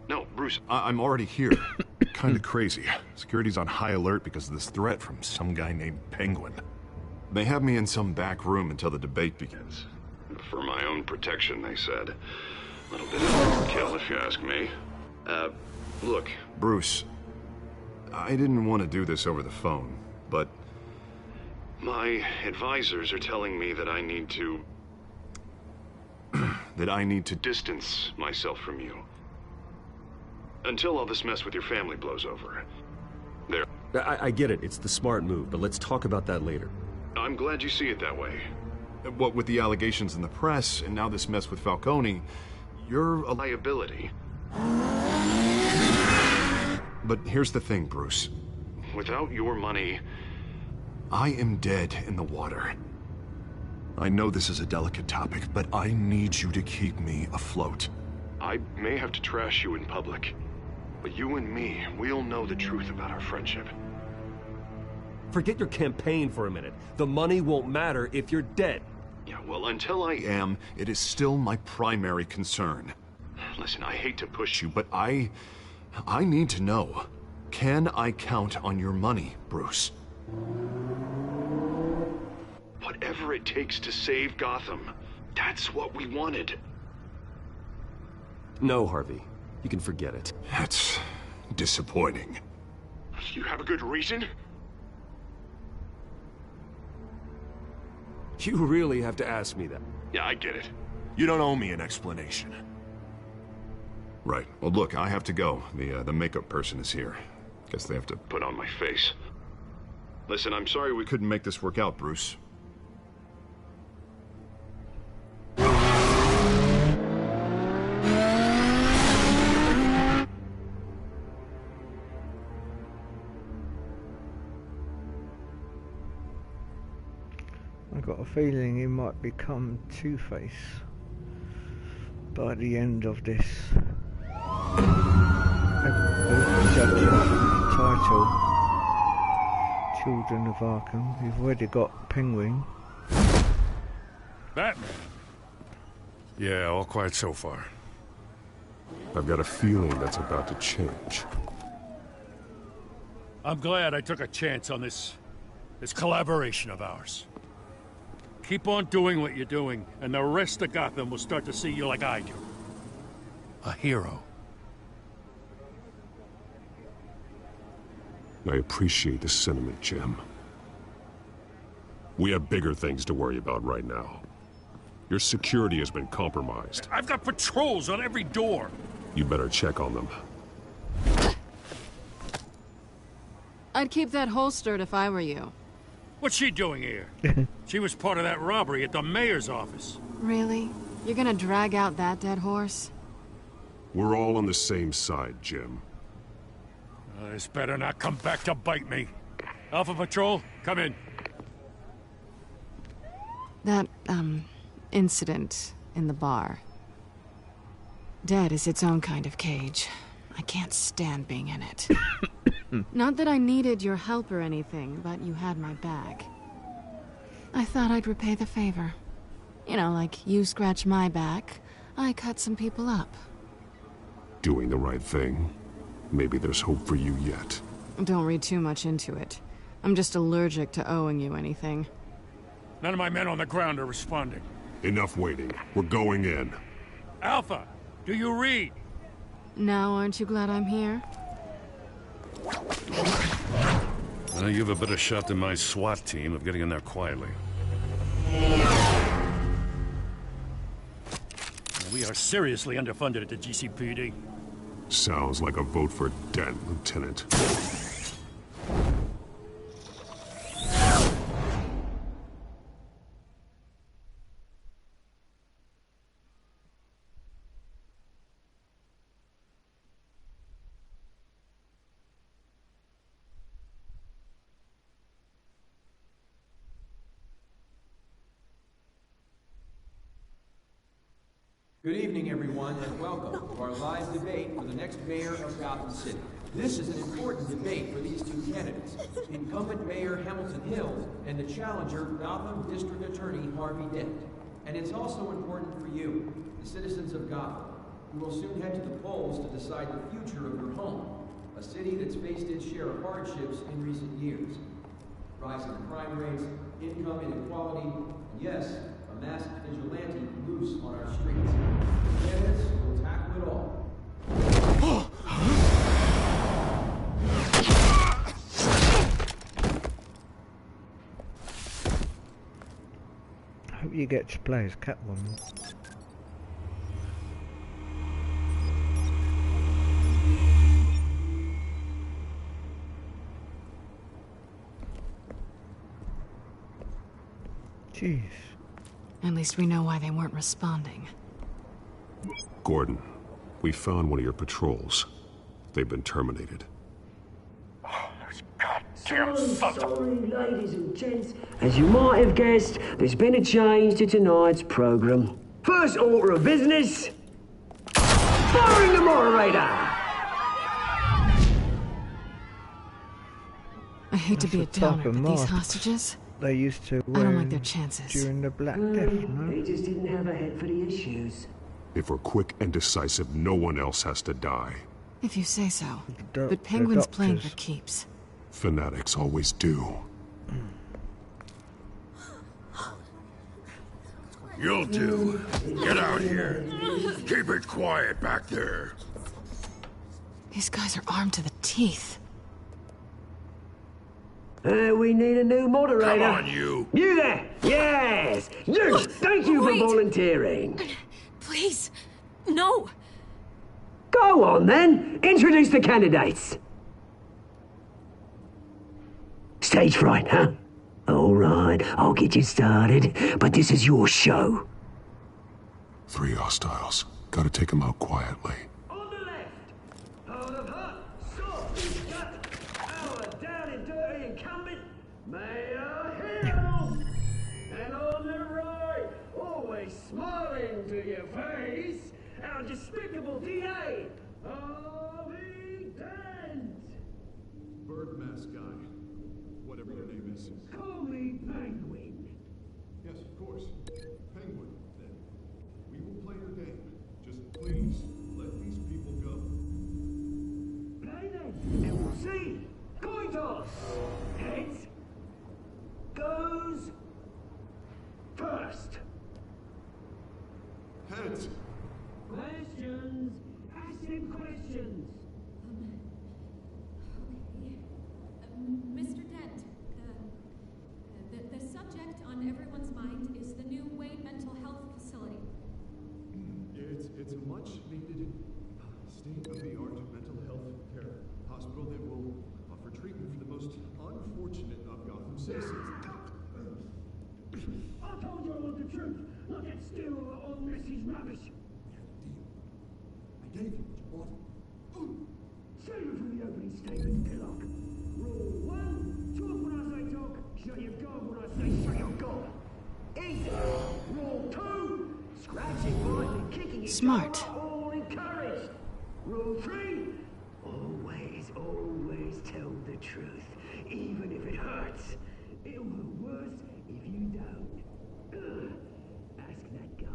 No, Bruce, I'm already here. Kinda crazy. Security's on high alert because of this threat from some guy named Penguin. They have me in some back room until the debate begins. For my own protection, they said. A little bit of overkill, if you ask me. Look, Bruce, I didn't want to do this over the phone, but my advisors are telling me that I need to... that I need to distance myself from you. Until all this mess with your family blows over. There. I get it. It's the smart move, but let's talk about that later. I'm glad you see it that way. What with the allegations in the press, and now this mess with Falcone, you're a liability. But here's the thing, Bruce. Without your money, I am dead in the water. I know this is a delicate topic, but I need you to keep me afloat. I may have to trash you in public, but you and me, we'll know the truth about our friendship. Forget your campaign for a minute. The money won't matter if you're dead. Yeah, well, until I am, it is still my primary concern. Listen, I hate to push you, but I need to know. Can I count on your money, Bruce? Whatever it takes to save Gotham. That's what we wanted. No, Harvey. You can forget it. That's disappointing. You have a good reason? You really have to ask me that. Yeah, I get it. You don't owe me an explanation. Right. Well, look, I have to go. The makeup person is here. Guess they have to put on my face. Listen, I'm sorry we couldn't make this work out, Bruce. I got a feeling he might become Two-Face by the end of this title, Children of Arkham. We've already got Penguin. Batman. Yeah, all quiet so far. I've got a feeling that's about to change. I'm glad I took a chance on this collaboration of ours. Keep on doing what you're doing, and the rest of Gotham will start to see you like I do. A hero. I appreciate the sentiment, Jim. We have bigger things to worry about right now. Your security has been compromised. I've got patrols on every door. You better check on them. I'd keep that holstered if I were you. What's she doing here? She was part of that robbery at the mayor's office. Really? You're gonna drag out that dead horse? We're all on the same side, Jim. This better not come back to bite me. Alpha Patrol, come in. That, incident in the bar. Dead is its own kind of cage. I can't stand being in it. Not that I needed your help or anything, but you had my back. I thought I'd repay the favor. You know, like you scratch my back, I cut some people up. Doing the right thing. Maybe there's hope for you yet. Don't read too much into it. I'm just allergic to owing you anything. None of my men on the ground are responding. Enough waiting. We're going in. Alpha, do you read? Now aren't you glad I'm here? You have a better shot than my SWAT team of getting in there quietly. We are seriously underfunded at the GCPD. Sounds like a vote for Dent, Lieutenant. Good evening, everyone, and welcome to our live debate for the next mayor of Gotham City. This is an important debate for these two candidates, incumbent Mayor Hamilton Hills and the challenger, Gotham District Attorney Harvey Dent. And it's also important for you, the citizens of Gotham, who will soon head to the polls to decide the future of your home, a city that's faced its share of hardships in recent years. Rising crime rates, income inequality, and yes, a masked vigilante loose on our streets. The candidates will tackle it all. I hope you get to play as Catwoman. Jeez. At least we know why they weren't responding. Gordon, we found one of your patrols. They've been terminated. Sorry, ladies and gents. As you might have guessed, there's been a change to tonight's programme. First order of business, firing the moderator! I hate to be a downer, but these hostages... They used to I don't like their chances. During the Black Death, no? They just didn't have a head for the issues. If we're quick and decisive, no one else has to die. If you say so. But Penguin's playing for keeps. Fanatics always do. You'll do. Get out here. Keep it quiet back there. These guys are armed to the teeth. We need a new moderator. Come on, you. You there! Yes! You! Thank you for volunteering. Please, no. Go on, then. Introduce the candidates. Stage fright, huh? All right, I'll get you started, but this is your show. 3 hostiles. Gotta take them out quietly. On the left, out of her, so we've got our down and dirty incumbent, Mayor Hill. And on the right, always smiling to your face, our despicable DA, Harvey Dent. Bird mask guy. Whatever your name is. Call me Penguin. Yes, of course. Penguin, then. We will play the game. Just please, let these people go. Play then, and we'll see. Going to heads. Questions! Ask him questions! Mr. Dent, the subject on everyone's mind is the new Wayne Mental Health Facility. It's a much-needed, state-of-the-art mental health care hospital that will offer treatment for the most unfortunate of Gotham citizens. I told you I want the truth, not that still old message rubbish. I gave you what you wanted. Save it from the opening statement, Pillock. Rule 1, talk when I say talk, shut your gob when I say shut your gob. Easy. Rule 2, scratching, biting, kicking each Smart. other are all encouraged. Rule 3, always tell the truth, even if it hurts. It'll be worse if you don't. Ask that guy.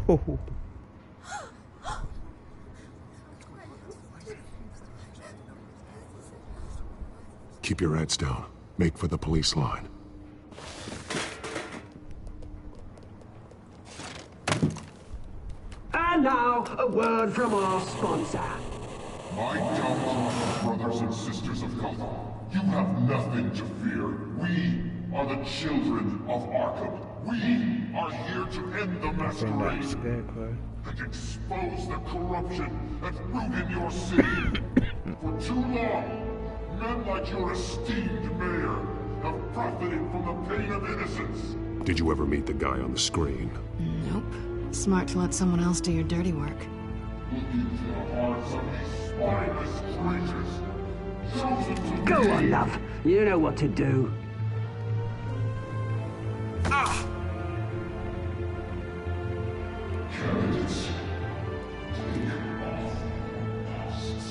Oh. Keep your heads down. Make for the police line. And now, a word from our sponsor. My downtrodden brothers and sisters of Gotham, you have nothing to fear. We are the children of Arkham. We are here to end the masquerade and expose the corruption that ruined your city. For too long, men like your esteemed mayor have profited from the pain of innocence. Did you ever meet the guy on the screen? Nope. Smart to let someone else do your dirty work. Look into the hearts of these spineless creatures. Chosen to Go be. on, love. You know what to do. Candidates, take off masks.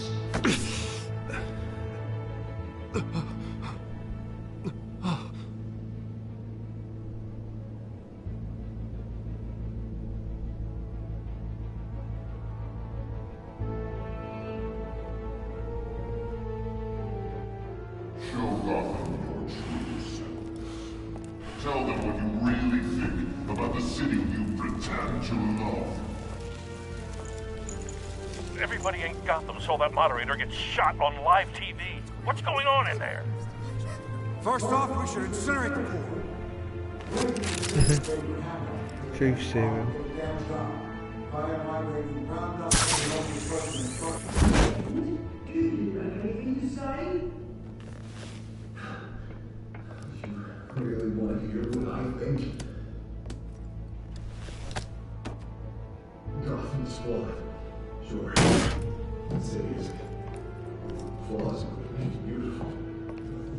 Show Gotham your true self. Tell them what you really think about the city you pretend to love. Everybody in Gotham saw that moderator get shot on live TV. What's going on in there? First off, we should incinerate the pool. Truth serum. Really want to hear what I think? Gotham's flawed. Sure. The city is flaws, but it's beautiful.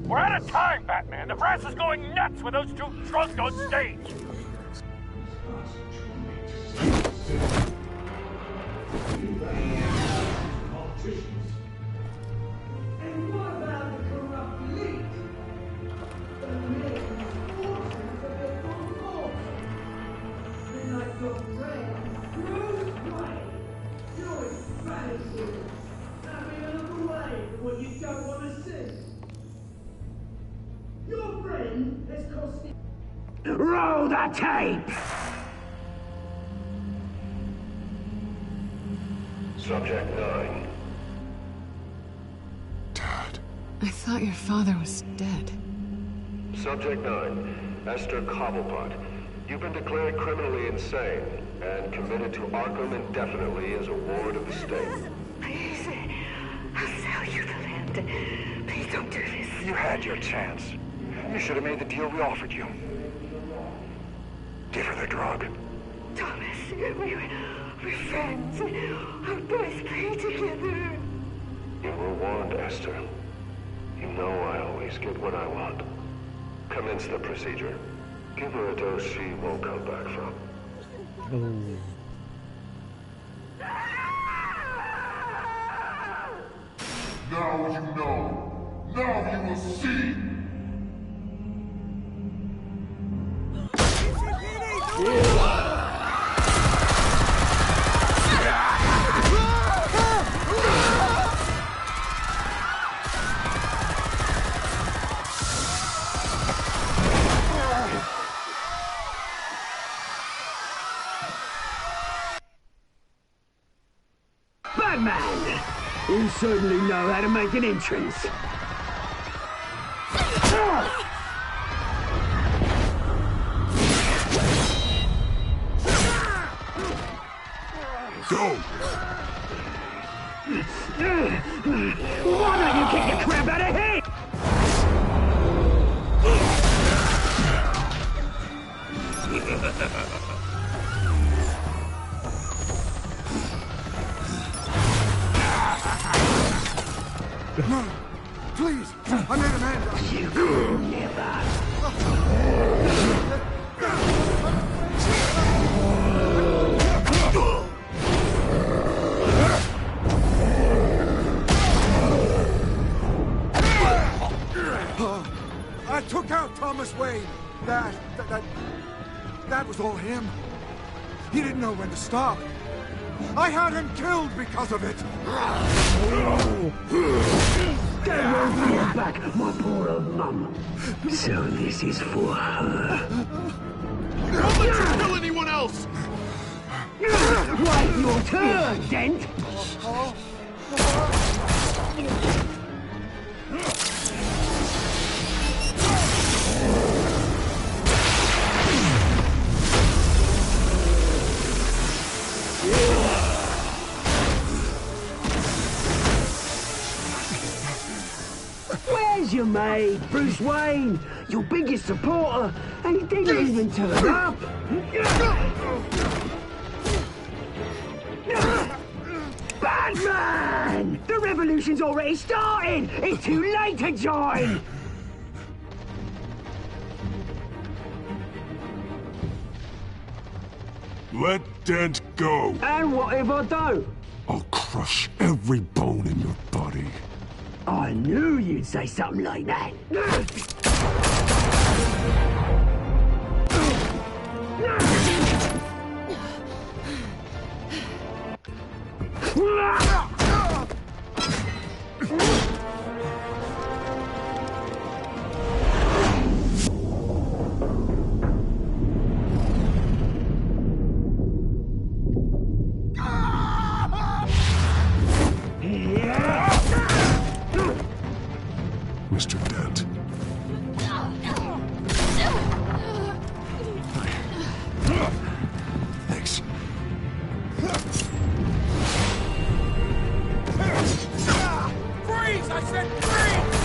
We're out of time, Batman. The press is going nuts with those two drunks on stage. And what about the corrupt elite? The men fortunes of their own cause. Then like your friend, Bruce Wayne. You're embarrassing. Having a look away from what you don't want to see. Your friend has cost me. Roll the tape! Subject 9. I thought your father was dead. Subject 9, Esther Cobblepot. You've been declared criminally insane and committed to Arkham indefinitely as a ward of the state. Please, I'll sell you the land. Please don't do this. You had your chance. You should have made the deal we offered you. Give her the drug. Thomas, we're friends. Our boys play together. You were warned, Esther. You know I always get what I want. Commence the procedure. Give her a dose she won't come back from. Now you know. Now you will see. Batman! You certainly know how to make an entrance. Go! Why don't you kick the crap out of him? No, please, I made a man. You could never. I took out Thomas Wayne. That was all him. He didn't know when to stop. I had him killed because of it. That won't bring back my poor old mum. So this is for her. Don't let you kill anyone else! Wait your turn, Dent. Where's your mate, Bruce Wayne? Your biggest supporter, and he didn't even turn up. Batman! The revolution's already started! It's too late to join! Let Dent go. And what if I don't? I'll crush every bone in your body. I knew you'd say something like that. Mr. Dent. Thanks. Freeze! I said freeze!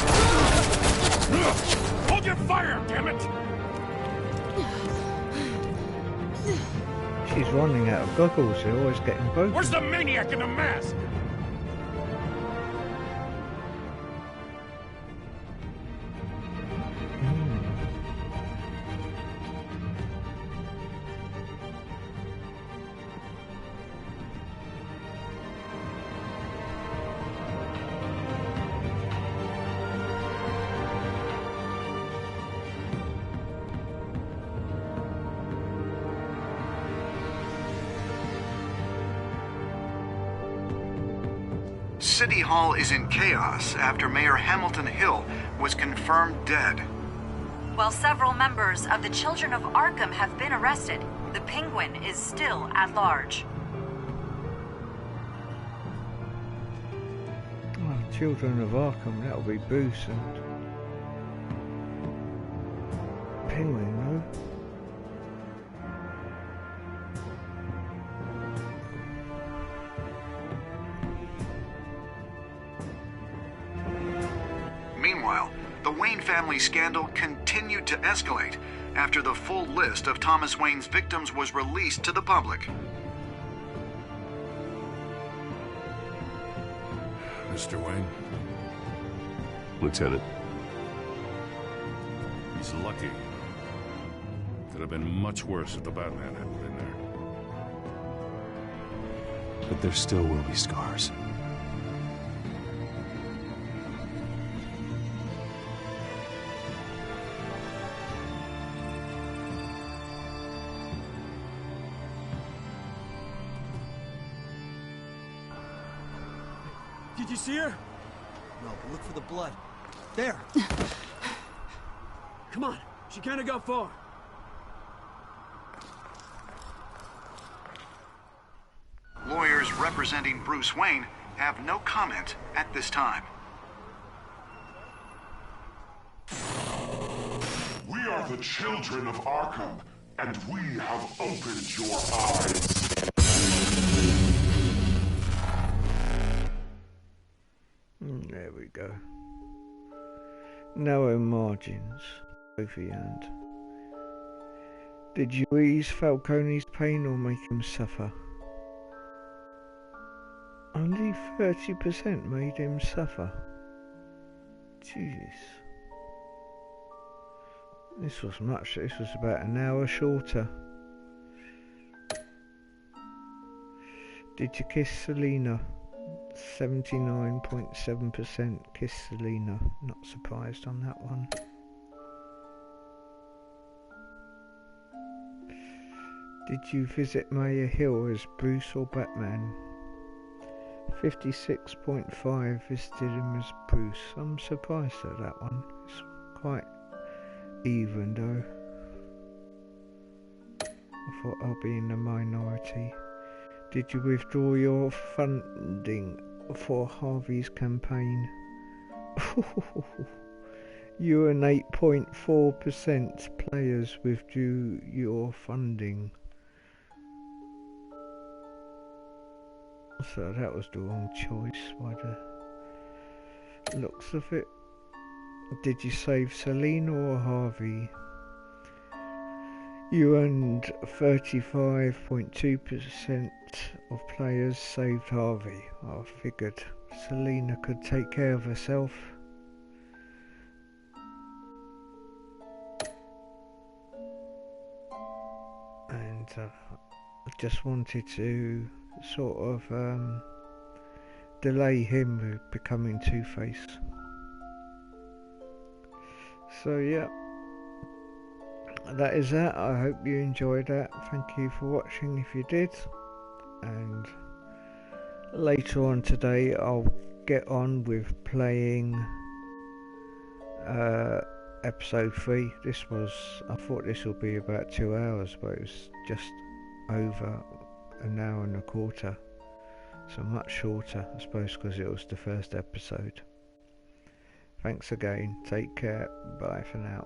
Hold your fire, damn it! She's running out of goggles, they're always getting broken. Where's the maniac in the mask? City Hall is in chaos after Mayor Hamilton Hill was confirmed dead. While several members of the Children of Arkham have been arrested, the Penguin is still at large. Oh, Children of Arkham, that'll be Bruce and Penguin, no? Meanwhile, the Wayne family scandal continued to escalate after the full list of Thomas Wayne's victims was released to the public. Mr. Wayne? Lieutenant. He's lucky. Could have been much worse if the Batman hadn't been there. But there still will be scars. Did you see her? No, but look for the blood. There. Come on. She can't have got far. Lawyers representing Bruce Wayne have no comment at this time. We are the children of Arkham, and we have opened your eyes. There we go. Narrow margins, Sophie and. Did you ease Falcone's pain or make him suffer? Only 30% made him suffer. Jesus. This was about an hour shorter. Did you kiss Selena? 79.7% kiss Selena. Not surprised on that one. Did you visit Mayor Hill as Bruce or Batman? 56.5 visited him as Bruce. I'm surprised at that one. It's quite even though. I thought I'll be in the minority. Did you withdraw your funding for Harvey's campaign? You and 8.4% players withdrew your funding. So that was the wrong choice by the looks of it. Did you save Selena or Harvey? You and 35.2% of players saved Harvey. I figured Selena could take care of herself. And I just wanted to sort of delay him becoming Two-Face. So yeah, that is that. I hope you enjoyed that. Thank you for watching if you did. And later on today I'll get on with playing episode 3. I thought this would be about 2 hours, but it was just over an hour and a quarter. So much shorter, I suppose, because it was the first episode. Thanks again. Take care. Bye for now.